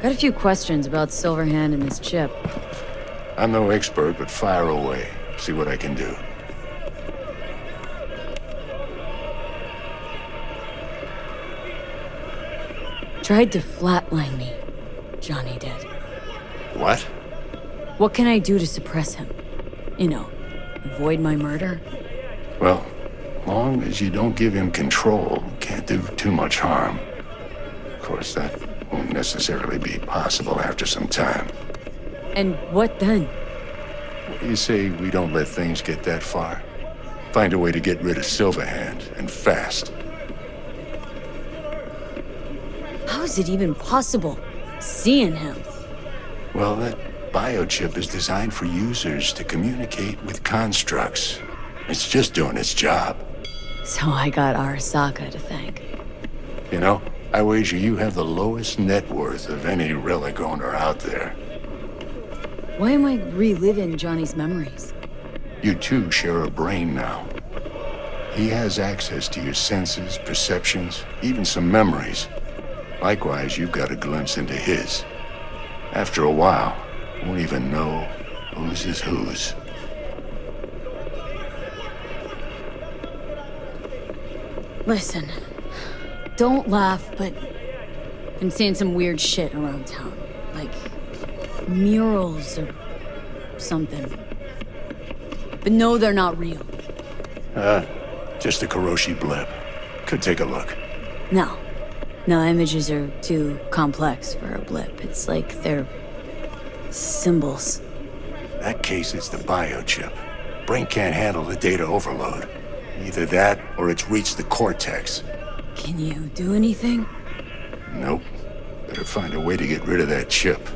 Got a few questions about Silverhand and this chip. I'm no expert, but fire away. See what I can do. Tried to flatline me. Johnny did. What? What can I do to suppress him? You know, avoid my murder? Well, long as you don't give him control, can't do too much harm. Of course, that won't necessarily be possible after some time. And what then? What do you say we don't let things get that far? Find a way to get rid of Silverhand, and fast. How is it even possible? Seeing him? Well, that biochip is designed for users to communicate with constructs. It's just doing its job. So I got Arasaka to thank. You know, I wager you have the lowest net worth of any relic owner out there. Why am I reliving Johnny's memories? You two share a brain now. He has access to your senses, perceptions, even some memories. Likewise, you've got a glimpse into his. After a while, you won't even know whose is whose. Listen, don't laugh, but been seeing some weird shit around town. Like murals or something. But no, they're not real. Just a Kuroshi blip. Could take a look. No. No, images are too complex for a blip. It's like they're symbols. That case, it's the biochip. Brain can't handle the data overload. Either that, or it's reached the cortex. Can you do anything? Nope. Better find a way to get rid of that chip.